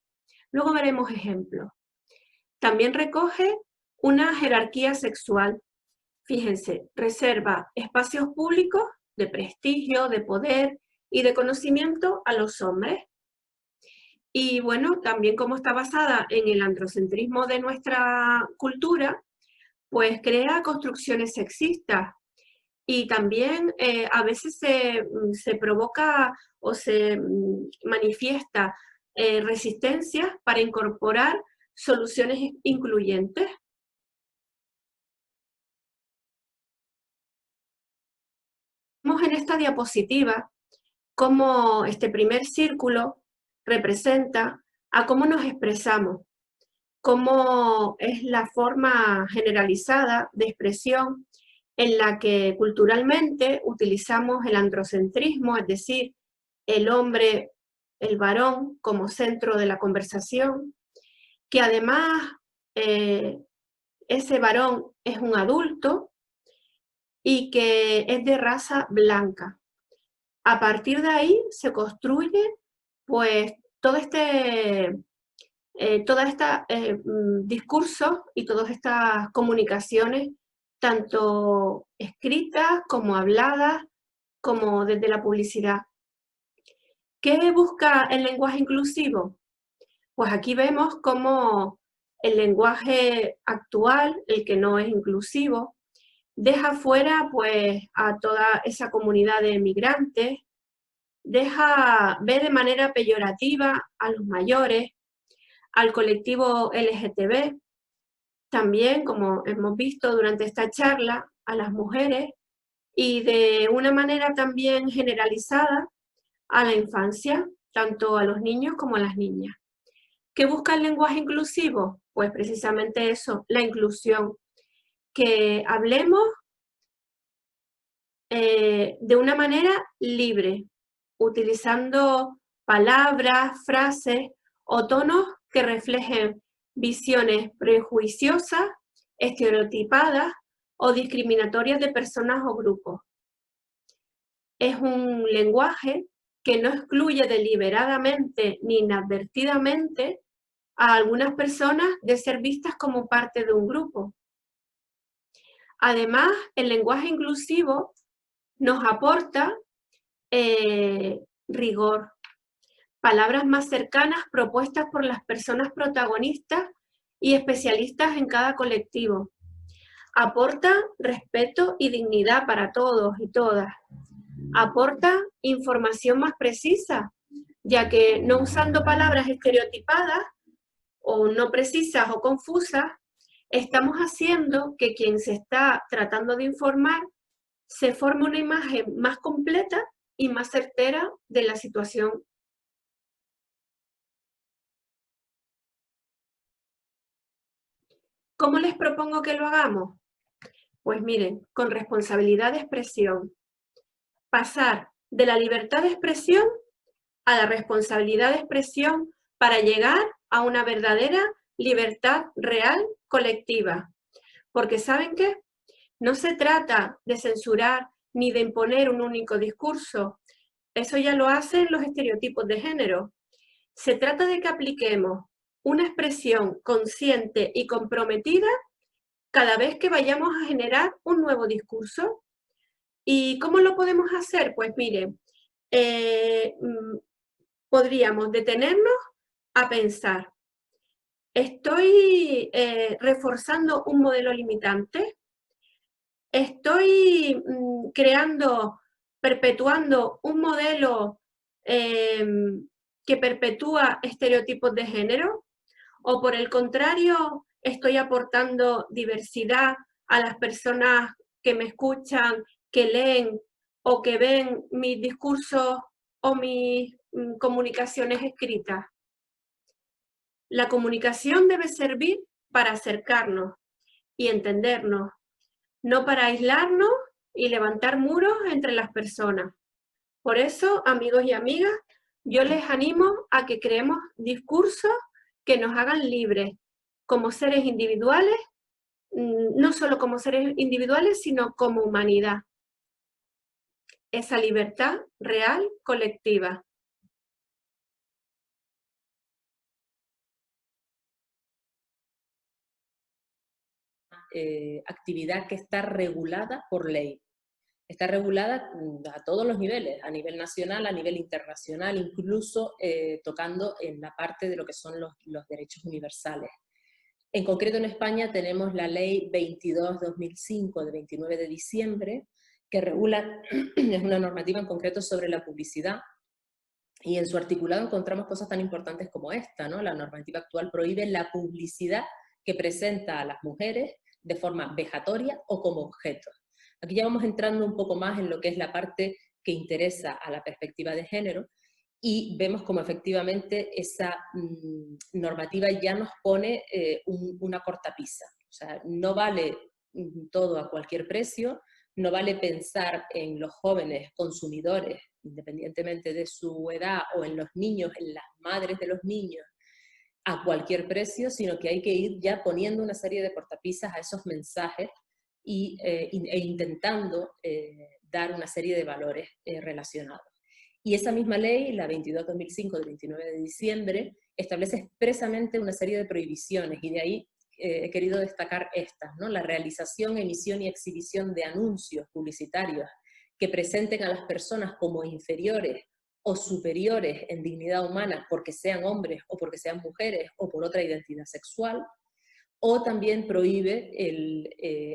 Luego veremos ejemplos. También recoge una jerarquía sexual. Fíjense, reserva espacios públicos de prestigio, de poder y de conocimiento a los hombres. Y bueno, también como está basada en el androcentrismo de nuestra cultura, pues crea construcciones sexistas. Y también a veces se provoca o se manifiesta resistencia para incorporar soluciones incluyentes. Vemos en esta diapositiva cómo este primer círculo representa a cómo nos expresamos, cómo es la forma generalizada de expresión en la que culturalmente utilizamos el androcentrismo, es decir, el hombre, el varón como centro de la conversación, que además ese varón es un adulto y que es de raza blanca. A partir de ahí se construye pues todo este discursos y todas estas comunicaciones, tanto escritas como habladas, como desde la publicidad. ¿Qué busca el lenguaje inclusivo? Pues aquí vemos cómo el lenguaje actual, el que no es inclusivo, deja fuera pues a toda esa comunidad de migrantes, ve de manera peyorativa a los mayores, al colectivo LGTB, también, como hemos visto durante esta charla, a las mujeres y de una manera también generalizada a la infancia, tanto a los niños como a las niñas. ¿Qué busca el lenguaje inclusivo? Pues precisamente eso, la inclusión, que hablemos de una manera libre, utilizando palabras, frases o tonos que reflejen visiones prejuiciosas, estereotipadas o discriminatorias de personas o grupos. Es un lenguaje que no excluye deliberadamente ni inadvertidamente a algunas personas de ser vistas como parte de un grupo. Además, el lenguaje inclusivo nos aporta rigor, palabras más cercanas propuestas por las personas protagonistas y especialistas en cada colectivo. Aporta respeto y dignidad para todos y todas. Aporta información más precisa, ya que no usando palabras estereotipadas o no precisas o confusas, estamos haciendo que quien se está tratando de informar se forme una imagen más completa y más certera de la situación. ¿Cómo les propongo que lo hagamos? Pues miren, con responsabilidad de expresión. Pasar de la libertad de expresión a la responsabilidad de expresión para llegar a una verdadera libertad real colectiva. Porque ¿saben qué? No se trata de censurar ni de imponer un único discurso. Eso ya lo hacen los estereotipos de género. Se trata de que apliquemos una expresión consciente y comprometida cada vez que vayamos a generar un nuevo discurso. ¿Y cómo lo podemos hacer? Pues miren, podríamos detenernos a pensar, ¿estoy reforzando un modelo limitante? ¿Estoy perpetuando un modelo que perpetúa estereotipos de género? ¿O por el contrario, estoy aportando diversidad a las personas que me escuchan, que leen o que ven mis discursos o mis comunicaciones escritas? La comunicación debe servir para acercarnos y entendernos, no para aislarnos y levantar muros entre las personas. Por eso, amigos y amigas, yo les animo a que creemos discursos que nos hagan libres como seres individuales, no solo como seres individuales, sino como humanidad. Esa libertad real colectiva. Actividad que está regulada por ley. Está regulada a todos los niveles, a nivel nacional, a nivel internacional, incluso tocando en la parte de lo que son los derechos universales. En concreto en España tenemos la Ley 22/2005 de 29 de diciembre, que regula, es una normativa en concreto sobre la publicidad, y en su articulado encontramos cosas tan importantes como esta, ¿no? La normativa actual prohíbe la publicidad que presenta a las mujeres de forma vejatoria o como objeto. Aquí ya vamos entrando un poco más en lo que es la parte que interesa a la perspectiva de género, y vemos como efectivamente esa normativa ya nos pone una cortapisa. O sea, no vale todo a cualquier precio, no vale pensar en los jóvenes consumidores, independientemente de su edad, o en los niños, en las madres de los niños, a cualquier precio, sino que hay que ir ya poniendo una serie de cortapisas a esos mensajes e intentando dar una serie de valores relacionados. Y esa misma ley, la 22/2005 del 29 de diciembre, establece expresamente una serie de prohibiciones, y de ahí he querido destacar estas, ¿no? La realización, emisión y exhibición de anuncios publicitarios que presenten a las personas como inferiores o superiores en dignidad humana porque sean hombres o porque sean mujeres o por otra identidad sexual. O también prohíbe el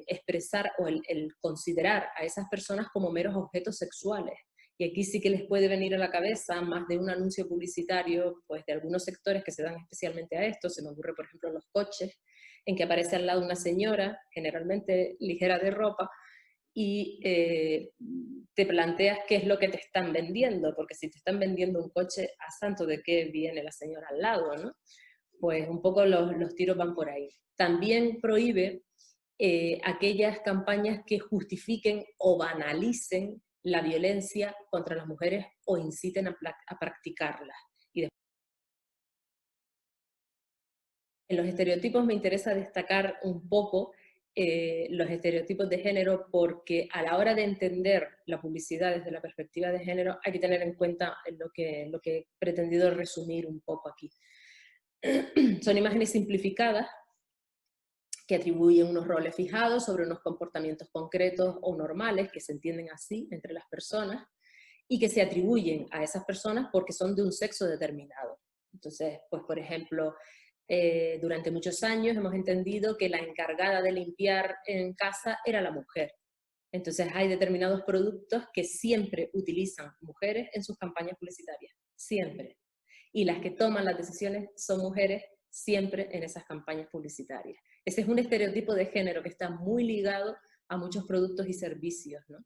expresar o el considerar a esas personas como meros objetos sexuales. Y aquí sí que les puede venir a la cabeza más de un anuncio publicitario, pues de algunos sectores que se dan especialmente a esto. Se me ocurre, por ejemplo, los coches, en que aparece al lado una señora, generalmente ligera de ropa, y te planteas qué es lo que te están vendiendo, porque si te están vendiendo un coche, ¿a santo de qué viene la señora al lado, no? Pues un poco los tiros van por ahí. También prohíbe aquellas campañas que justifiquen o banalicen la violencia contra las mujeres o inciten a practicarla. Y en los estereotipos me interesa destacar un poco los estereotipos de género, porque a la hora de entender la publicidad desde la perspectiva de género hay que tener en cuenta lo que he pretendido resumir un poco aquí. Son imágenes simplificadas que atribuyen unos roles fijados sobre unos comportamientos concretos o normales que se entienden así entre las personas, y que se atribuyen a esas personas porque son de un sexo determinado. Entonces, pues por ejemplo, durante muchos años hemos entendido que la encargada de limpiar en casa era la mujer. Entonces hay determinados productos que siempre utilizan mujeres en sus campañas publicitarias, siempre. Y las que toman las decisiones son mujeres siempre en esas campañas publicitarias. Ese es un estereotipo de género que está muy ligado a muchos productos y servicios, ¿no?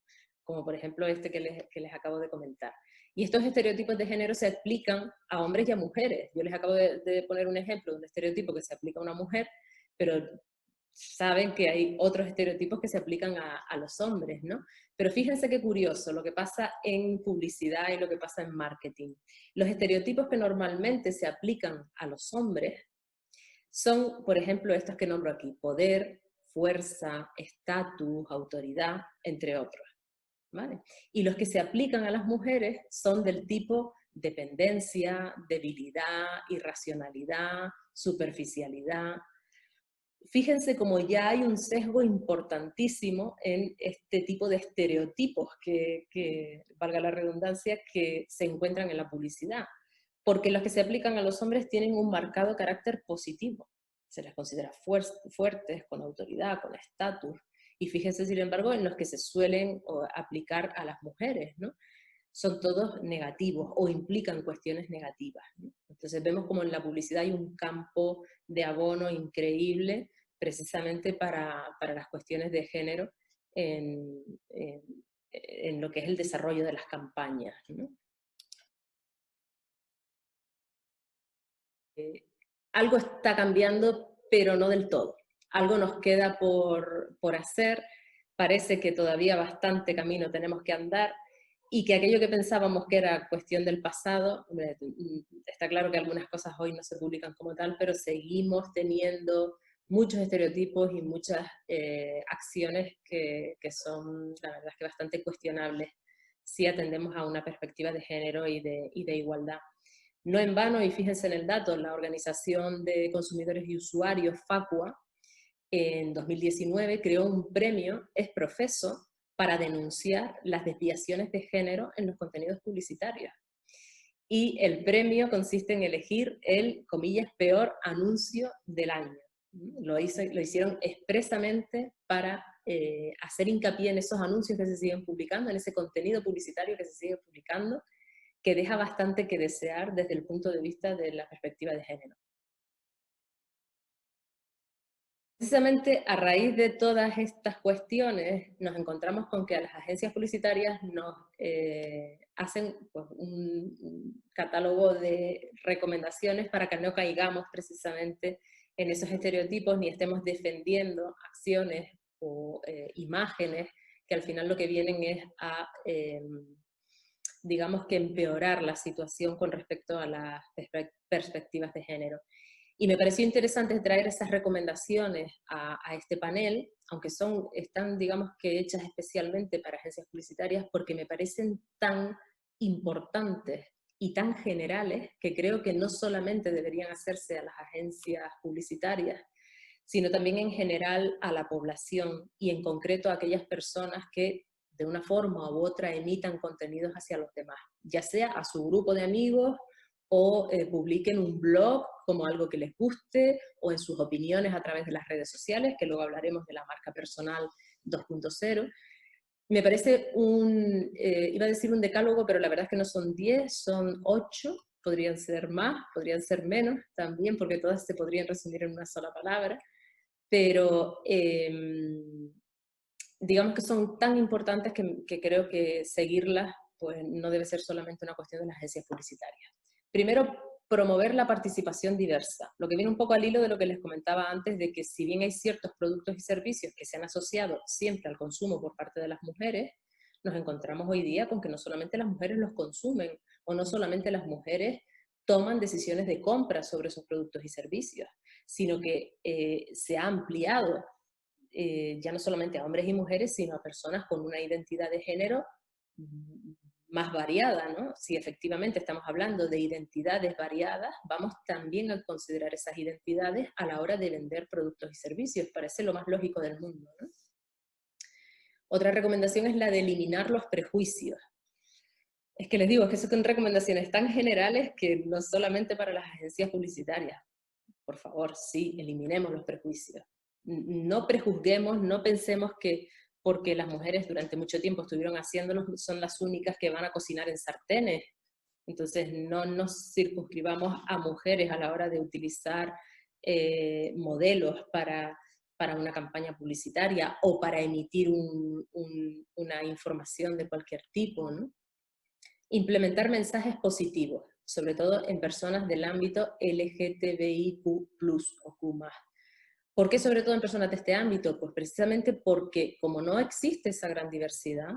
Como por ejemplo este que les acabo de comentar. Y estos estereotipos de género se aplican a hombres y a mujeres. Yo les acabo de poner un ejemplo de un estereotipo que se aplica a una mujer, pero saben que hay otros estereotipos que se aplican a los hombres, ¿no? Pero fíjense qué curioso lo que pasa en publicidad y lo que pasa en marketing. Los estereotipos que normalmente se aplican a los hombres son, por ejemplo, estos que nombro aquí: poder, fuerza, estatus, autoridad, entre otros, ¿vale? Y los que se aplican a las mujeres son del tipo dependencia, debilidad, irracionalidad, superficialidad. Fíjense como ya hay un sesgo importantísimo en este tipo de estereotipos que, valga la redundancia, que se encuentran en la publicidad. Porque los que se aplican a los hombres tienen un marcado carácter positivo. Se les considera fuertes, con autoridad, con estatus. Y fíjense, sin embargo, en los que se suelen aplicar a las mujeres, ¿no? Son todos negativos o implican cuestiones negativas, ¿no? Entonces vemos como en la publicidad hay un campo de abono increíble precisamente para las cuestiones de género en lo que es el desarrollo de las campañas, ¿no? Algo está cambiando, pero no del todo. Algo nos queda por hacer. Parece que todavía bastante camino tenemos que andar, y que aquello que pensábamos que era cuestión del pasado, está claro que algunas cosas hoy no se publican como tal, pero seguimos teniendo muchos estereotipos y muchas acciones que son, la verdad es que bastante cuestionables si atendemos a una perspectiva de género y de igualdad. No en vano, y fíjense en el dato, la Organización de Consumidores y Usuarios, Facua, en 2019 creó un premio, Es Profeso, para denunciar las desviaciones de género en los contenidos publicitarios. Y el premio consiste en elegir el, comillas, peor anuncio del año. Lo hicieron expresamente para hacer hincapié en esos anuncios que se siguen publicando, en ese contenido publicitario que se sigue publicando, que deja bastante que desear desde el punto de vista de la perspectiva de género. Precisamente a raíz de todas estas cuestiones nos encontramos con que a las agencias publicitarias nos hacen pues, un catálogo de recomendaciones para que no caigamos precisamente en esos estereotipos ni estemos defendiendo acciones o imágenes que al final lo que vienen es a, digamos que empeorar la situación con respecto a las perspectivas de género. Y me pareció interesante traer esas recomendaciones a este panel, aunque están, digamos que hechas especialmente para agencias publicitarias, porque me parecen tan importantes y tan generales que creo que no solamente deberían hacerse a las agencias publicitarias, sino también en general a la población y en concreto a aquellas personas que de una forma u otra emitan contenidos hacia los demás, ya sea a su grupo de amigos, o publiquen un blog como algo que les guste, o en sus opiniones a través de las redes sociales, que luego hablaremos de la marca personal 2.0. Me parece iba a decir un decálogo, pero la verdad es que no son 10, son 8, podrían ser más, podrían ser menos también, porque todas se podrían resumir en una sola palabra, pero digamos que son tan importantes que creo que seguirlas pues, no debe ser solamente una cuestión de las agencias publicitarias. Primero, promover la participación diversa, lo que viene un poco al hilo de lo que les comentaba antes, de que si bien hay ciertos productos y servicios que se han asociado siempre al consumo por parte de las mujeres, nos encontramos hoy día con que no solamente las mujeres los consumen, o no solamente las mujeres toman decisiones de compra sobre esos productos y servicios, sino que se ha ampliado ya no solamente a hombres y mujeres, sino a personas con una identidad de género más variada, ¿no? Si efectivamente estamos hablando de identidades variadas, vamos también a considerar esas identidades a la hora de vender productos y servicios. Parece lo más lógico del mundo, ¿no? Otra recomendación es la de eliminar los prejuicios. Es que les digo, es que son recomendaciones tan generales que no solamente para las agencias publicitarias. Por favor, sí, eliminemos los prejuicios. No prejuzguemos, no pensemos que porque las mujeres durante mucho tiempo estuvieron haciéndolo, son las únicas que van a cocinar en sartenes. Entonces no nos circunscribamos a mujeres a la hora de utilizar modelos para una campaña publicitaria o para emitir una información de cualquier tipo, ¿no? Implementar mensajes positivos, sobre todo en personas del ámbito LGTBIQ+, o Q+. ¿Por qué sobre todo en personas de este ámbito? Pues precisamente porque como no existe esa gran diversidad,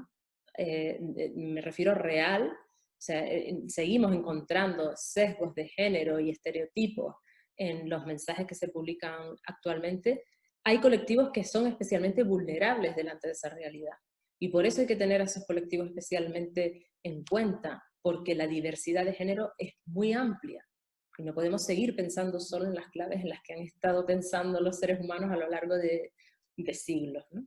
me refiero real, o sea, seguimos encontrando sesgos de género y estereotipos en los mensajes que se publican actualmente, hay colectivos que son especialmente vulnerables delante de esa realidad. Y por eso hay que tener a esos colectivos especialmente en cuenta, porque la diversidad de género es muy amplia. Y no podemos seguir pensando solo en las claves en las que han estado pensando los seres humanos a lo largo de siglos, ¿no?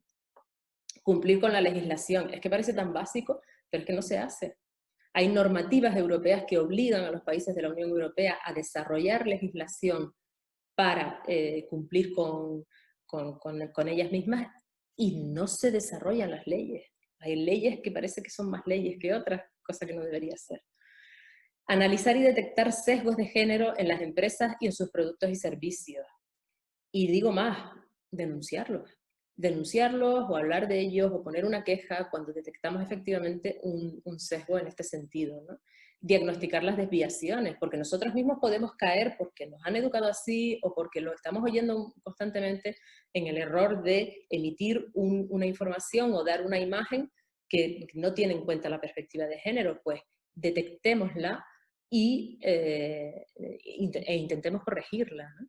Cumplir con la legislación. Es que parece tan básico, pero es que no se hace. Hay normativas europeas que obligan a los países de la Unión Europea a desarrollar legislación para cumplir con ellas mismas y no se desarrollan las leyes. Hay leyes que parece que son más leyes que otras, cosa que no debería ser. Analizar y detectar sesgos de género en las empresas y en sus productos y servicios. Y digo más, denunciarlos. Denunciarlos o hablar de ellos o poner una queja cuando detectamos efectivamente un sesgo en este sentido, ¿no? Diagnosticar las desviaciones, porque nosotros mismos podemos caer porque nos han educado así o porque lo estamos oyendo constantemente en el error de emitir una información o dar una imagen que no tiene en cuenta la perspectiva de género. Pues detectémosla e intentemos corregirla, ¿no?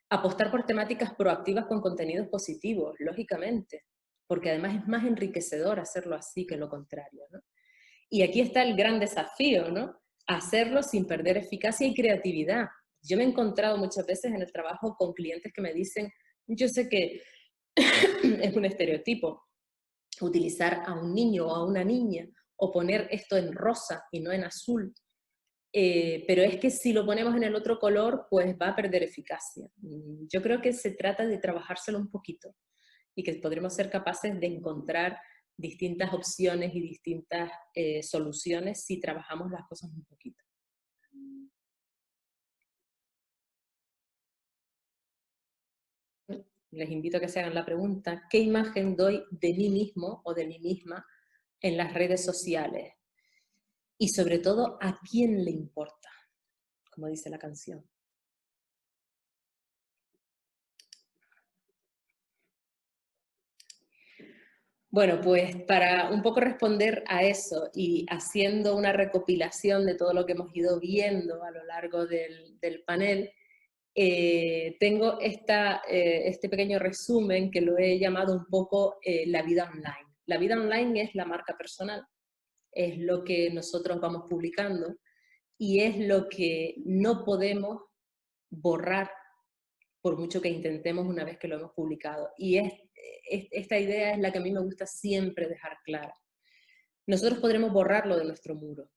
Apostar por temáticas proactivas con contenidos positivos, lógicamente, porque además es más enriquecedor hacerlo así que lo contrario, ¿no? Y aquí está el gran desafío, ¿no? Hacerlo sin perder eficacia y creatividad. Yo me he encontrado muchas veces en el trabajo con clientes que me dicen, yo sé que es un estereotipo, utilizar a un niño o a una niña, o poner esto en rosa y no en azul, pero es que si lo ponemos en el otro color, pues va a perder eficacia. Yo creo que se trata de trabajárselo un poquito, y que podremos ser capaces de encontrar distintas opciones y distintas soluciones si trabajamos las cosas un poquito. Les invito a que se hagan la pregunta: ¿qué imagen doy de mí mismo o de mí misma en las redes sociales? Y sobre todo, ¿a quién le importa? Como dice la canción. Bueno, pues para un poco responder a eso y haciendo una recopilación de todo lo que hemos ido viendo a lo largo del panel, tengo este pequeño resumen que lo he llamado un poco la vida online. La vida online es la marca personal, es lo que nosotros vamos publicando y es lo que no podemos borrar por mucho que intentemos una vez que lo hemos publicado. Y esta idea es la que a mí me gusta siempre dejar clara. Nosotros podremos borrarlo de nuestro muro,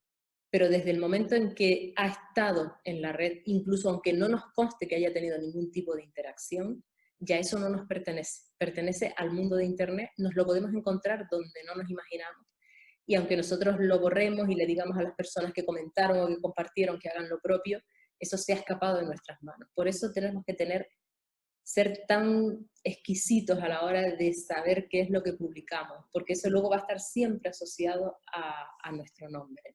pero desde el momento en que ha estado en la red, incluso aunque no nos conste que haya tenido ningún tipo de interacción, ya eso no nos pertenece. Pertenece al mundo de Internet, nos lo podemos encontrar donde no nos imaginamos. Y aunque nosotros lo borremos y le digamos a las personas que comentaron o que compartieron que hagan lo propio, eso se ha escapado de nuestras manos. Por eso tenemos que ser tan exquisitos a la hora de saber qué es lo que publicamos, porque eso luego va a estar siempre asociado a nuestro nombre.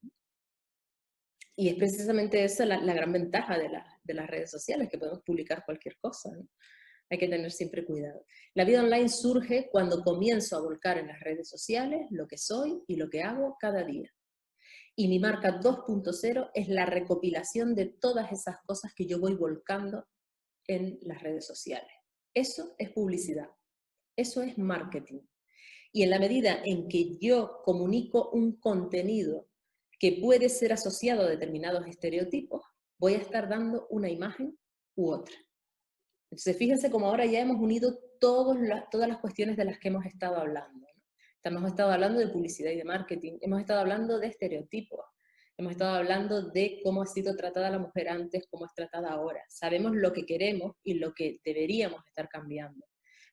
Y es precisamente esa la gran ventaja de las redes sociales, que podemos publicar cualquier cosa, ¿no? Hay que tener siempre cuidado. La vida online surge cuando comienzo a volcar en las redes sociales lo que soy y lo que hago cada día. Y mi marca 2.0 es la recopilación de todas esas cosas que yo voy volcando en las redes sociales. Eso es publicidad, eso es marketing. Y en la medida en que yo comunico un contenido que puede ser asociado a determinados estereotipos, voy a estar dando una imagen u otra. Entonces, fíjense cómo ahora ya hemos unido todas las cuestiones de las que hemos estado hablando, ¿no? Hemos estado hablando de publicidad y de marketing, hemos estado hablando de estereotipos, hemos estado hablando de cómo ha sido tratada la mujer antes, cómo es tratada ahora. Sabemos lo que queremos y lo que deberíamos estar cambiando.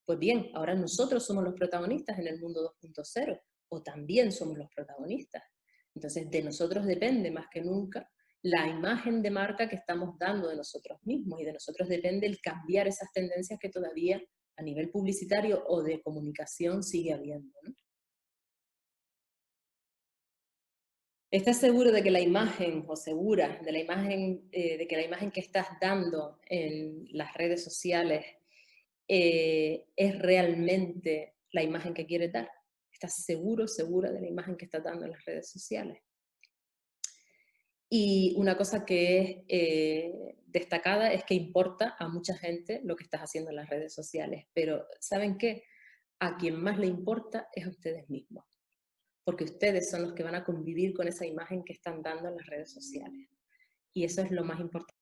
Pues bien, ahora nosotros somos los protagonistas en el mundo 2.0, o también somos los protagonistas. Entonces, de nosotros depende más que nunca la imagen de marca que estamos dando de nosotros mismos, y de nosotros depende el cambiar esas tendencias que todavía a nivel publicitario o de comunicación sigue habiendo, ¿no? ¿Estás seguro de que la imagen, o segura de la imagen, de que la imagen que estás dando en las redes sociales es realmente la imagen que quieres dar? ¿Estás seguro, segura de la imagen que estás dando en las redes sociales? Y una cosa que es destacada es que importa a mucha gente lo que estás haciendo en las redes sociales, pero ¿saben qué? A quien más le importa es a ustedes mismos, porque ustedes son los que van a convivir con esa imagen que están dando en las redes sociales. Y eso es lo más importante.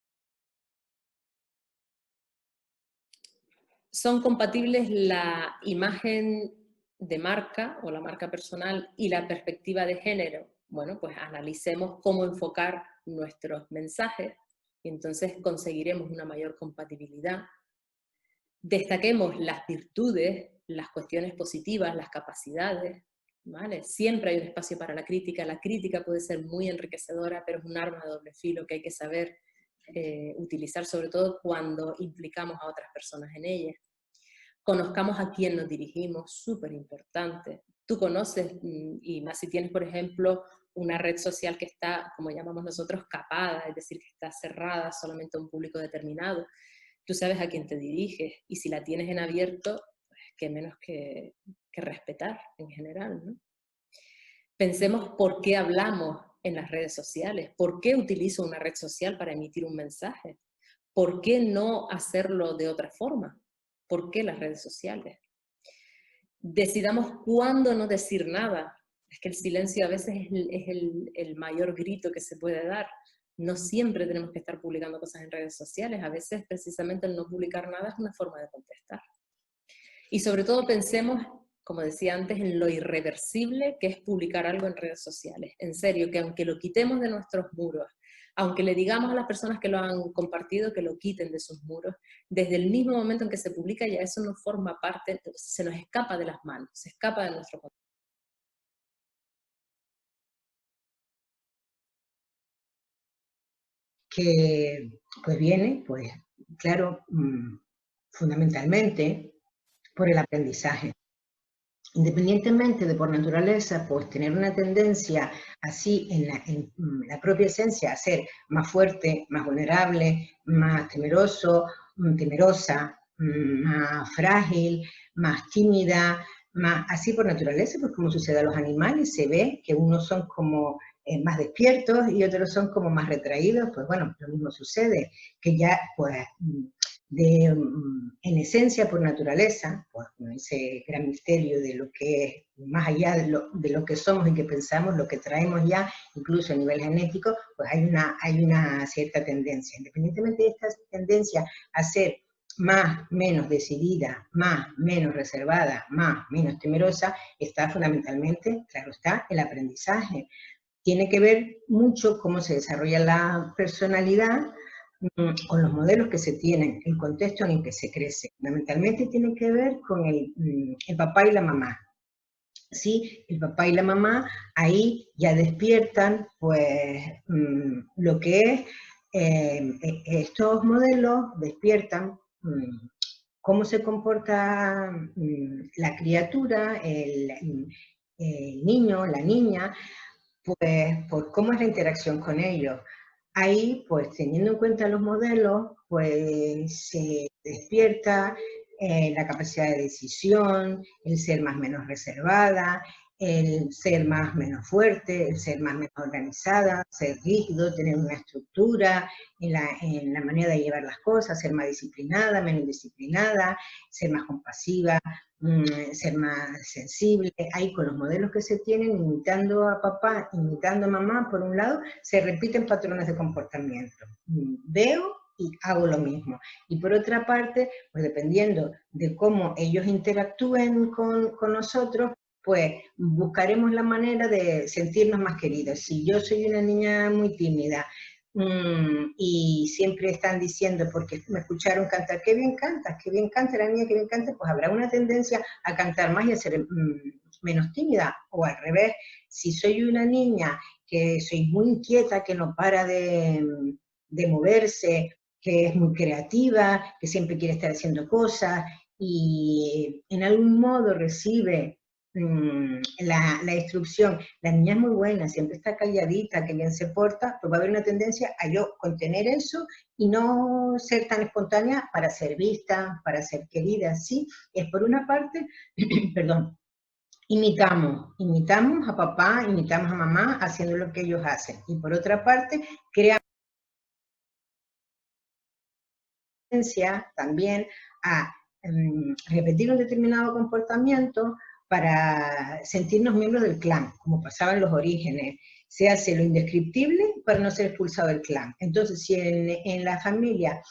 ¿Son compatibles la imagen de marca o la marca personal y la perspectiva de género? Bueno, pues analicemos cómo enfocar nuestros mensajes y entonces conseguiremos una mayor compatibilidad. Destaquemos las virtudes, las cuestiones positivas, las capacidades, ¿vale? Siempre hay un espacio para la crítica puede ser muy enriquecedora, pero es un arma de doble filo que hay que saber utilizar, sobre todo cuando implicamos a otras personas en ella. Conozcamos a quién nos dirigimos, súper importante. Tú conoces, y más si tienes, por ejemplo, una red social que está, como llamamos nosotros, capada, es decir, que está cerrada solamente a un público determinado. Tú sabes a quién te diriges, y si la tienes en abierto, pues qué menos que respetar en general, ¿no? Pensemos por qué hablamos en las redes sociales, por qué utilizo una red social para emitir un mensaje, por qué no hacerlo de otra forma, por qué las redes sociales. Decidamos cuándo no decir nada. Es que el silencio a veces es el mayor grito que se puede dar. No siempre tenemos que estar publicando cosas en redes sociales, a veces precisamente el no publicar nada es una forma de contestar. Y sobre todo pensemos como decía antes, en lo irreversible que es publicar algo en redes sociales. En serio, que aunque lo quitemos de nuestros muros, aunque le digamos a las personas que lo han compartido que lo quiten de sus muros, desde el mismo momento en que se publica ya eso no forma parte, se nos escapa de las manos, se escapa de nuestro control. Que pues viene, pues claro, fundamentalmente por el aprendizaje. Independientemente de por naturaleza, pues tener una tendencia así en la propia esencia a ser más fuerte, más vulnerable, más temeroso, temerosa, más frágil, más tímida, más así por naturaleza, pues como sucede a los animales, se ve que unos son como más despiertos y otros son como más retraídos, pues bueno, lo mismo sucede, que ya pues en esencia por naturaleza, pues con ese gran misterio de lo que es, más allá de lo que somos y que pensamos, lo que traemos ya, incluso a nivel genético, pues hay una cierta tendencia. Independientemente de esta tendencia a ser más, menos decidida, más, menos reservada, más, menos temerosa, está fundamentalmente, claro está, el aprendizaje. Tiene que ver mucho cómo se desarrolla la personalidad, con los modelos que se tienen, el contexto en el que se crece. Fundamentalmente tiene que ver con el papá y la mamá. ¿Sí? El papá y la mamá ahí ya despiertan pues lo que es estos modelos, despiertan cómo se comporta la criatura, el niño, la niña, pues por cómo es la interacción con ellos. Ahí, pues teniendo en cuenta los modelos, pues se despierta la capacidad de decisión, el ser más menos reservada, el ser más menos fuerte, el ser más menos organizada, ser rígido, tener una estructura en la manera de llevar las cosas, ser más disciplinada, menos disciplinada, ser más compasiva, ser más sensible. Ahí con los modelos que se tienen, imitando a papá, imitando a mamá, por un lado, se repiten patrones de comportamiento. Veo y hago lo mismo. Y por otra parte, pues dependiendo de cómo ellos interactúen con nosotros, pues buscaremos la manera de sentirnos más queridos. Si yo soy una niña muy tímida y siempre están diciendo, porque me escucharon cantar, qué bien canta la niña, qué bien canta, pues habrá una tendencia a cantar más y a ser menos tímida, o al revés, si soy una niña que soy muy inquieta, que no para de moverse, que es muy creativa, que siempre quiere estar haciendo cosas y en algún modo recibe la instrucción, la niña es muy buena, siempre está calladita, que bien se porta, pues va a haber una tendencia a yo contener eso y no ser tan espontánea para ser vista, para ser querida, ¿sí? Es por una parte, perdón, imitamos a papá, imitamos a mamá haciendo lo que ellos hacen, y por otra parte, creamos también a repetir un determinado comportamiento para sentirnos miembros del clan, como pasaba en los orígenes. Se hace lo indescriptible para no ser expulsado del clan. Entonces, si en la familia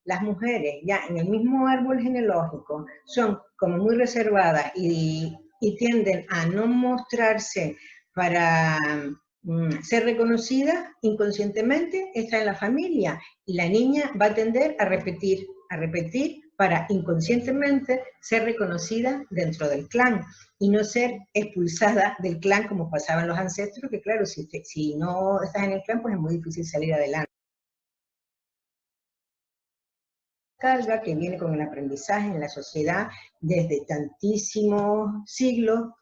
las mujeres, ya en el mismo árbol genealógico, son como muy reservadas y tienden a no mostrarse para ser reconocida, inconscientemente está en la familia y la niña va a tender a repetir para inconscientemente ser reconocida dentro del clan y no ser expulsada del clan como pasaban los ancestros, que claro, si no estás en el clan, pues es muy difícil salir adelante. Carga que viene con el aprendizaje en la sociedad desde tantísimos siglos,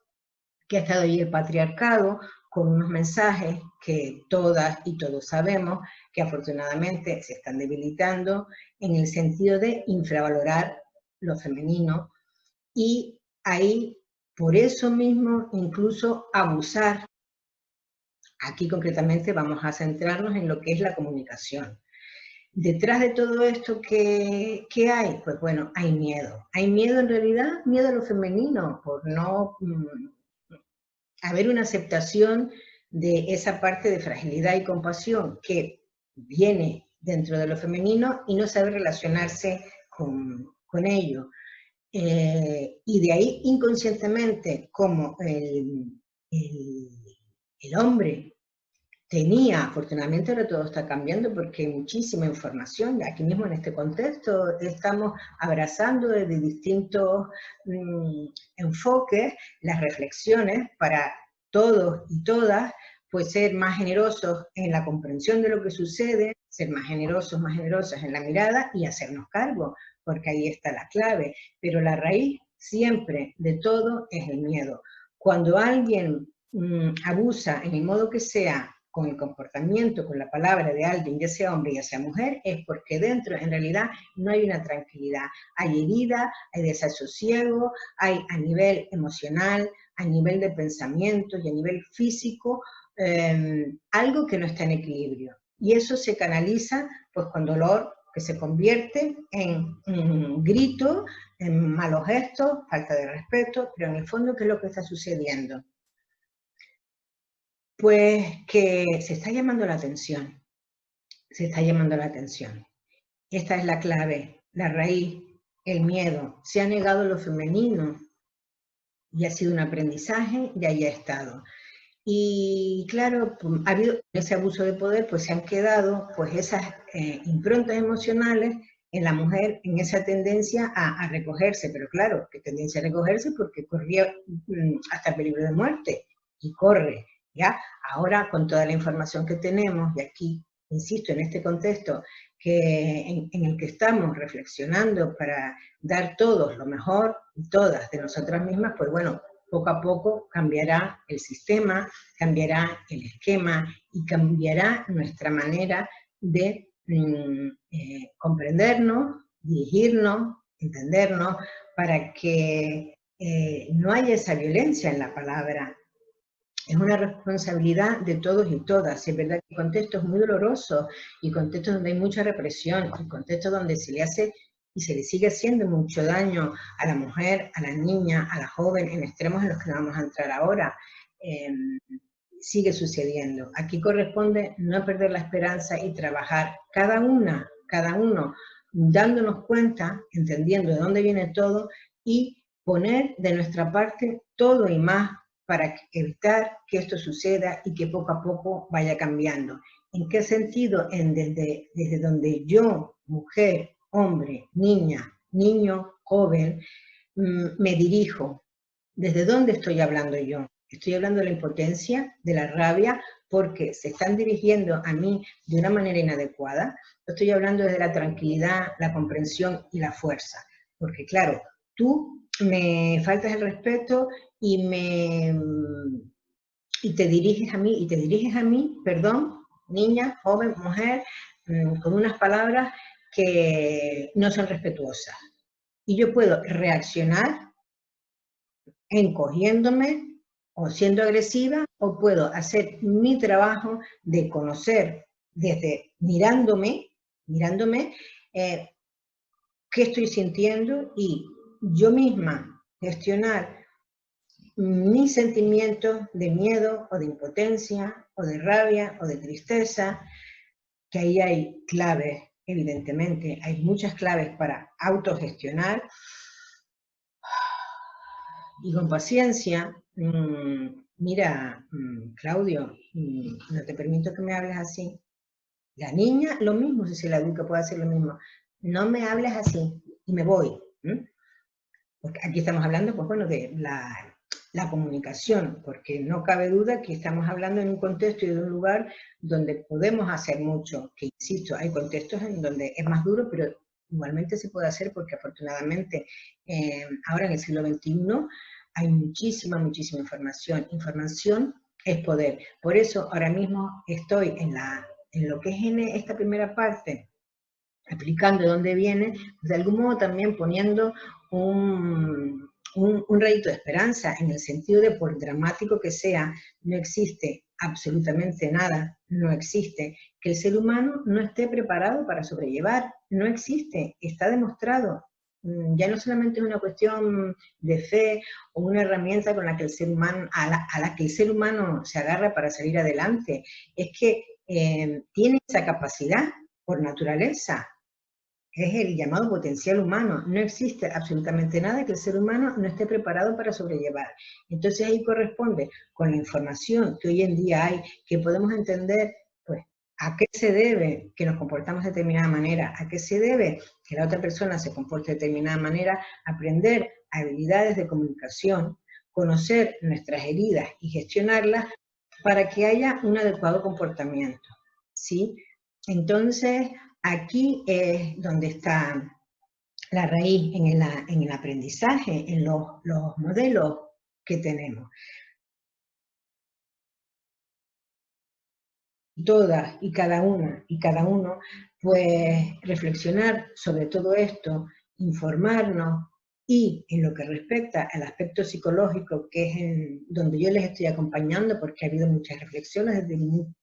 que ha estado ahí el patriarcado, con unos mensajes que todas y todos sabemos que afortunadamente se están debilitando en el sentido de infravalorar lo femenino y ahí, por eso mismo, incluso abusar. Aquí concretamente vamos a centrarnos en lo que es la comunicación. Detrás de todo esto, ¿qué hay? Pues bueno, hay miedo. Hay miedo en realidad, miedo a lo femenino, por no haber una aceptación de esa parte de fragilidad y compasión que viene dentro de lo femenino y no saber relacionarse con ello. y de ahí inconscientemente, como el hombre tenía, afortunadamente ahora todo está cambiando porque hay muchísima información, aquí mismo en este contexto estamos abrazando desde distintos enfoques las reflexiones para todos y todas, pues ser más generosos en la comprensión de lo que sucede, ser más generosos, más generosas en la mirada y hacernos cargo, porque ahí está la clave, pero la raíz siempre de todo es el miedo. Cuando alguien abusa en el modo que sea, con el comportamiento, con la palabra de alguien, ya sea hombre, ya sea mujer, es porque dentro en realidad no hay una tranquilidad. Hay herida, hay desasosiego, hay a nivel emocional, a nivel de pensamiento y a nivel físico, algo que no está en equilibrio. Y eso se canaliza pues con dolor que se convierte en grito, en malos gestos, falta de respeto, pero en el fondo, ¿qué es lo que está sucediendo? Pues que se está llamando la atención, se está llamando la atención. Esta es la clave, la raíz, el miedo. Se ha negado lo femenino y ha sido un aprendizaje y ahí ha estado. Y claro, ha habido ese abuso de poder, pues se han quedado pues esas improntas emocionales en la mujer, en esa tendencia a recogerse, pero claro, ¿qué tendencia a recogerse? Porque corría hasta el peligro de muerte, y corre, ¿ya? Ahora, con toda la información que tenemos, y aquí, insisto, en este contexto en el que estamos reflexionando para dar todos lo mejor, y todas de nosotras mismas, pues bueno, poco a poco cambiará el sistema, cambiará el esquema y cambiará nuestra manera de comprendernos, dirigirnos, entendernos, para que no haya esa violencia en la palabra. Es una responsabilidad de todos y todas. Es verdad que hay contextos muy dolorosos y contextos donde hay mucha represión, y contextos donde se le hace y se le sigue haciendo mucho daño a la mujer, a la niña, a la joven, en extremos en los que no vamos a entrar ahora. Sigue sucediendo. Aquí corresponde no perder la esperanza y trabajar cada uno, dándonos cuenta, entendiendo de dónde viene todo y poner de nuestra parte todo y más para evitar que esto suceda y que poco a poco vaya cambiando. ¿En qué sentido? Desde donde yo, mujer, hombre, niña, niño, joven, me dirijo. ¿Desde dónde estoy hablando yo? Estoy hablando de la impotencia, de la rabia, porque se están dirigiendo a mí de una manera inadecuada. Estoy hablando desde la tranquilidad, la comprensión y la fuerza. Porque claro, tú me faltas el respeto y te diriges a mí, perdón, niña, joven, mujer, con unas palabras que no son respetuosas. Y yo puedo reaccionar encogiéndome o siendo agresiva, o puedo hacer mi trabajo de conocer desde mirándome, qué estoy sintiendo y yo misma gestionar mis sentimientos de miedo o de impotencia o de rabia o de tristeza, que ahí hay claves, evidentemente, hay muchas claves para autogestionar y con paciencia. Mira, Claudio, no te permito que me hables así. La niña, lo mismo, si la educa puede hacer lo mismo. No me hables así y me voy. Porque aquí estamos hablando, pues bueno, de la comunicación, porque no cabe duda que estamos hablando en un contexto y de un lugar donde podemos hacer mucho, que insisto, hay contextos en donde es más duro, pero igualmente se puede hacer porque afortunadamente ahora en el siglo XXI hay muchísima información. Información es poder. Por eso ahora mismo estoy en lo que es en esta primera parte, aplicando de dónde viene, de algún modo también poniendo un rayito de esperanza, en el sentido de, por dramático que sea, no existe absolutamente nada, no existe que el ser humano no esté preparado para sobrellevar, no existe, está demostrado. Ya no solamente es una cuestión de fe o una herramienta con la que el ser humano, a la que el ser humano se agarra para salir adelante, es que tiene esa capacidad por naturaleza. es el llamado potencial humano. No existe absolutamente nada que el ser humano no esté preparado para sobrellevar. Entonces ahí corresponde, con la información que hoy en día hay, que podemos entender, pues, a qué se debe que nos comportamos de determinada manera, a qué se debe que la otra persona se comporte de determinada manera, aprender habilidades de comunicación, conocer nuestras heridas y gestionarlas para que haya un adecuado comportamiento, ¿sí? Entonces, aquí es donde está la raíz en el aprendizaje, en los modelos que tenemos. Todas y cada una y cada uno, pues reflexionar sobre todo esto, informarnos y en lo que respecta al aspecto psicológico, que es en donde yo les estoy acompañando, porque ha habido muchas reflexiones desde muchos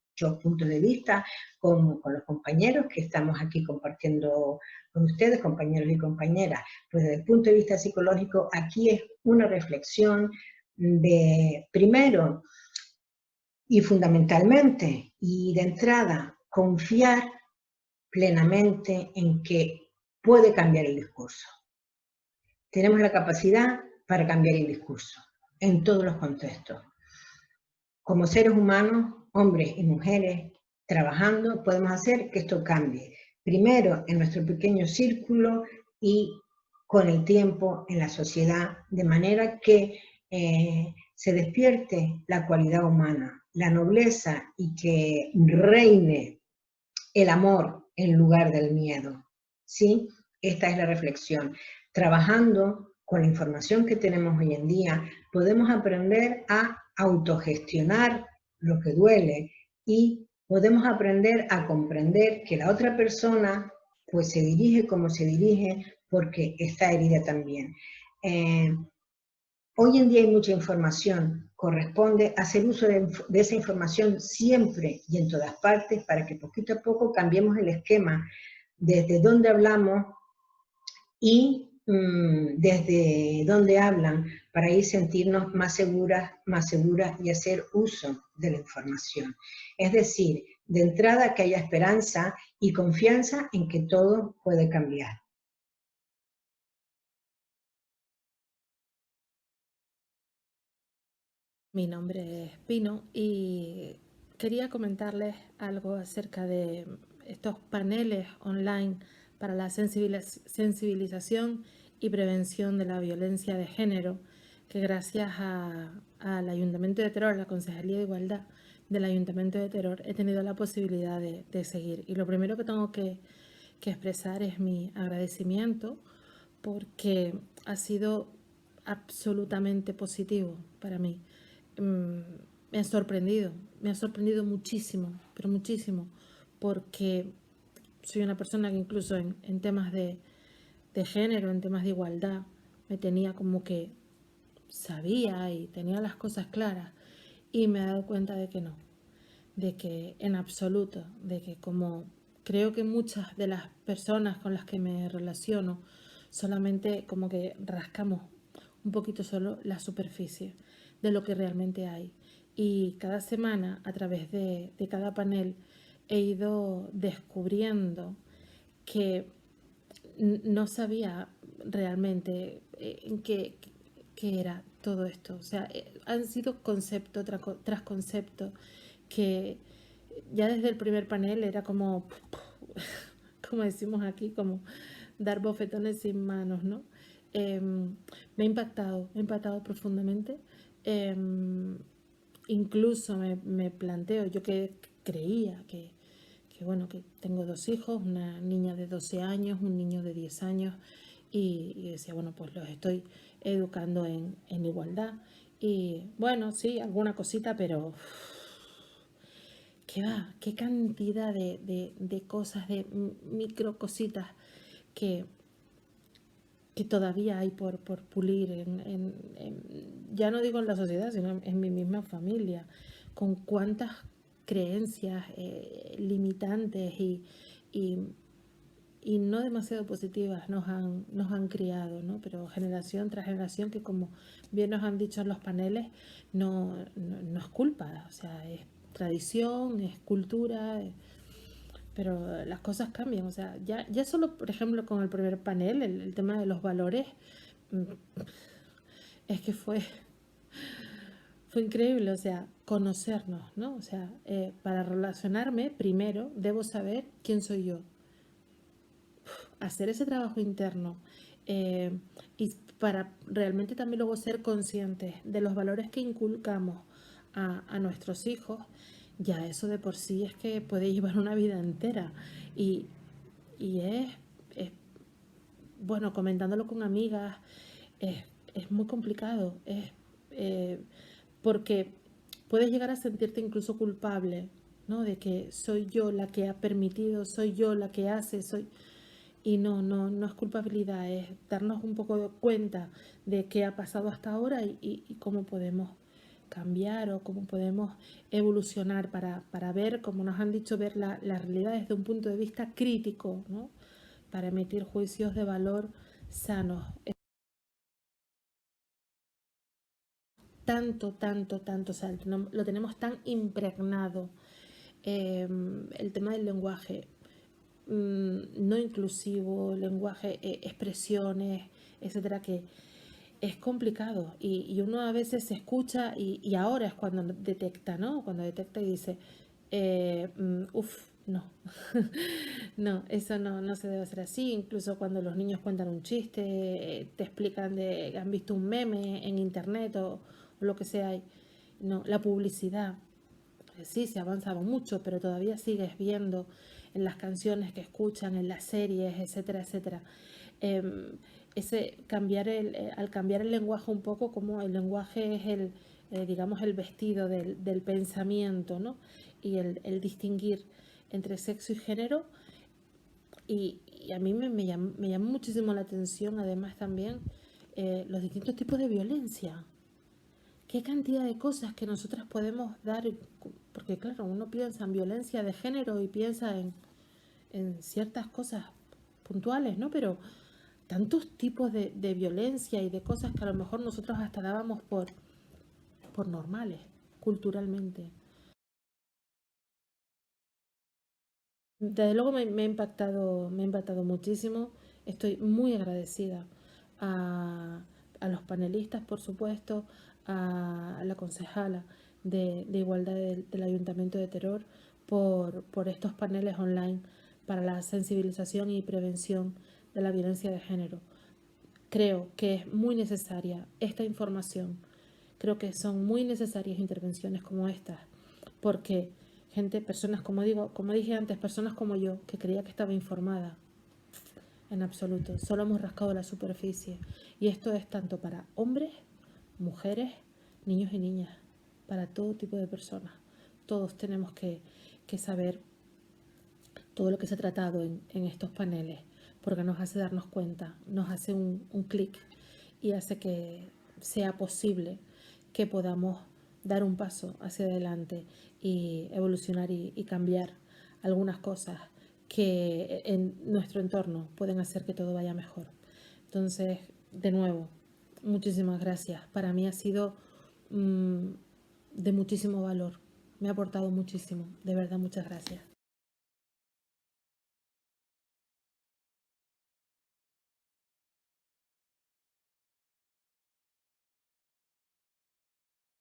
puntos de vista con los compañeros que estamos aquí compartiendo con ustedes, compañeros y compañeras. Pues desde el punto de vista psicológico, aquí es una reflexión de, primero, y fundamentalmente, y de entrada, confiar plenamente en que puede cambiar el discurso. Tenemos la capacidad para cambiar el discurso, en todos los contextos. Como seres humanos, hombres y mujeres, trabajando, podemos hacer que esto cambie. Primero, en nuestro pequeño círculo y con el tiempo en la sociedad, de manera que se despierte la cualidad humana, la nobleza y que reine el amor en lugar del miedo. ¿Sí? Esta es la reflexión. Trabajando con la información que tenemos hoy en día, podemos aprender a autogestionar lo que duele y podemos aprender a comprender que la otra persona pues se dirige como se dirige porque está herida también. Hoy en día hay mucha información, corresponde hacer uso de esa información siempre y en todas partes para que poquito a poco cambiemos el esquema desde donde hablamos y desde donde hablan para ir sentirnos más seguras y hacer uso de la información. Es decir, de entrada que haya esperanza y confianza en que todo puede cambiar. Mi nombre es Pino y quería comentarles algo acerca de estos paneles online para la sensibilización y prevención de la violencia de género, que gracias al Ayuntamiento de Teror, a la Concejalía de Igualdad del Ayuntamiento de Teror, he tenido la posibilidad de seguir. Y lo primero que tengo que expresar es mi agradecimiento, porque ha sido absolutamente positivo para mí. Me ha sorprendido muchísimo, pero muchísimo, porque soy una persona que incluso en temas de género, en temas de igualdad, me tenía como que sabía y tenía las cosas claras, y me he dado cuenta de que no, de que en absoluto, de que como creo que muchas de las personas con las que me relaciono solamente como que rascamos un poquito solo la superficie de lo que realmente hay. Y cada semana, a través de cada panel, he ido descubriendo que no sabía realmente en qué era todo esto. O sea, han sido concepto tras concepto que ya desde el primer panel era como, como decimos aquí, como dar bofetones sin manos, ¿no? Me ha impactado profundamente. Incluso me planteo, yo que creía que bueno, que tengo 2 hijos, una niña de 12 años, un niño de 10 años, y decía, bueno, pues los estoy educando en igualdad. Y bueno, sí, alguna cosita, pero qué cantidad de cosas, de micro cositas que todavía hay por pulir, ya no digo en la sociedad, sino en mi misma familia, con cuántas creencias limitantes y no demasiado positivas nos han criado, ¿no? Pero generación tras generación, que como bien nos han dicho en los paneles, no es culpa, o sea, es tradición, es cultura, pero las cosas cambian. O sea, ya solo, por ejemplo, con el primer panel, el tema de los valores, es que fue increíble, o sea, conocernos, ¿no? O sea, para relacionarme, primero debo saber quién soy yo. Hacer ese trabajo interno y para realmente también luego ser conscientes de los valores que inculcamos a nuestros hijos, ya eso de por sí es que puede llevar una vida entera. Y es bueno, comentándolo con amigas, es muy complicado, porque puedes llegar a sentirte incluso culpable, ¿no? De que soy yo la que ha permitido, soy yo la que hace, soy... Y no es culpabilidad, es darnos un poco de cuenta de qué ha pasado hasta ahora y cómo podemos cambiar o cómo podemos evolucionar para ver, como nos han dicho, ver la realidad desde un punto de vista crítico, ¿no? Para emitir juicios de valor sanos. Tanto, o sea, lo tenemos tan impregnado. El tema del lenguaje no inclusivo, lenguaje, expresiones, etcétera, que es complicado y uno a veces se escucha y ahora es cuando detecta, ¿no? Cuando detecta y dice, no, no, eso no se debe hacer así. Incluso cuando los niños cuentan un chiste, te explican de han visto un meme en internet o lo que sea. No, la publicidad, sí, se ha avanzado mucho, pero todavía sigues viendo en las canciones que escuchan, en las series, etcétera, etcétera. Al cambiar el lenguaje un poco, como el lenguaje es digamos, el vestido del pensamiento, ¿no? Y el distinguir entre sexo y género. Y a mí me llama muchísimo la atención, además, también los distintos tipos de violencia. Qué cantidad de cosas que nosotras podemos dar, porque claro, uno piensa en violencia de género y piensa en ciertas cosas puntuales, ¿no? Pero tantos tipos de violencia y de cosas que a lo mejor nosotros hasta dábamos por normales, culturalmente. Desde luego me ha impactado muchísimo. Estoy muy agradecida a los panelistas, por supuesto, a la concejala de Igualdad del Ayuntamiento de Teror por estos paneles online para la sensibilización y prevención de la violencia de género. Creo que es muy necesaria esta información. Creo que son muy necesarias intervenciones como estas, porque personas como dije antes, personas como yo, que creía que estaba informada, en absoluto, solo hemos rascado la superficie. Y esto es tanto para hombres, mujeres, niños y niñas, para todo tipo de personas. Todos tenemos que saber todo lo que se ha tratado en estos paneles, porque nos hace darnos cuenta, nos hace un clic y hace que sea posible que podamos dar un paso hacia adelante y evolucionar y cambiar algunas cosas que en nuestro entorno pueden hacer que todo vaya mejor. Entonces, de nuevo, muchísimas gracias. Para mí ha sido de muchísimo valor. Me ha aportado muchísimo. De verdad, muchas gracias.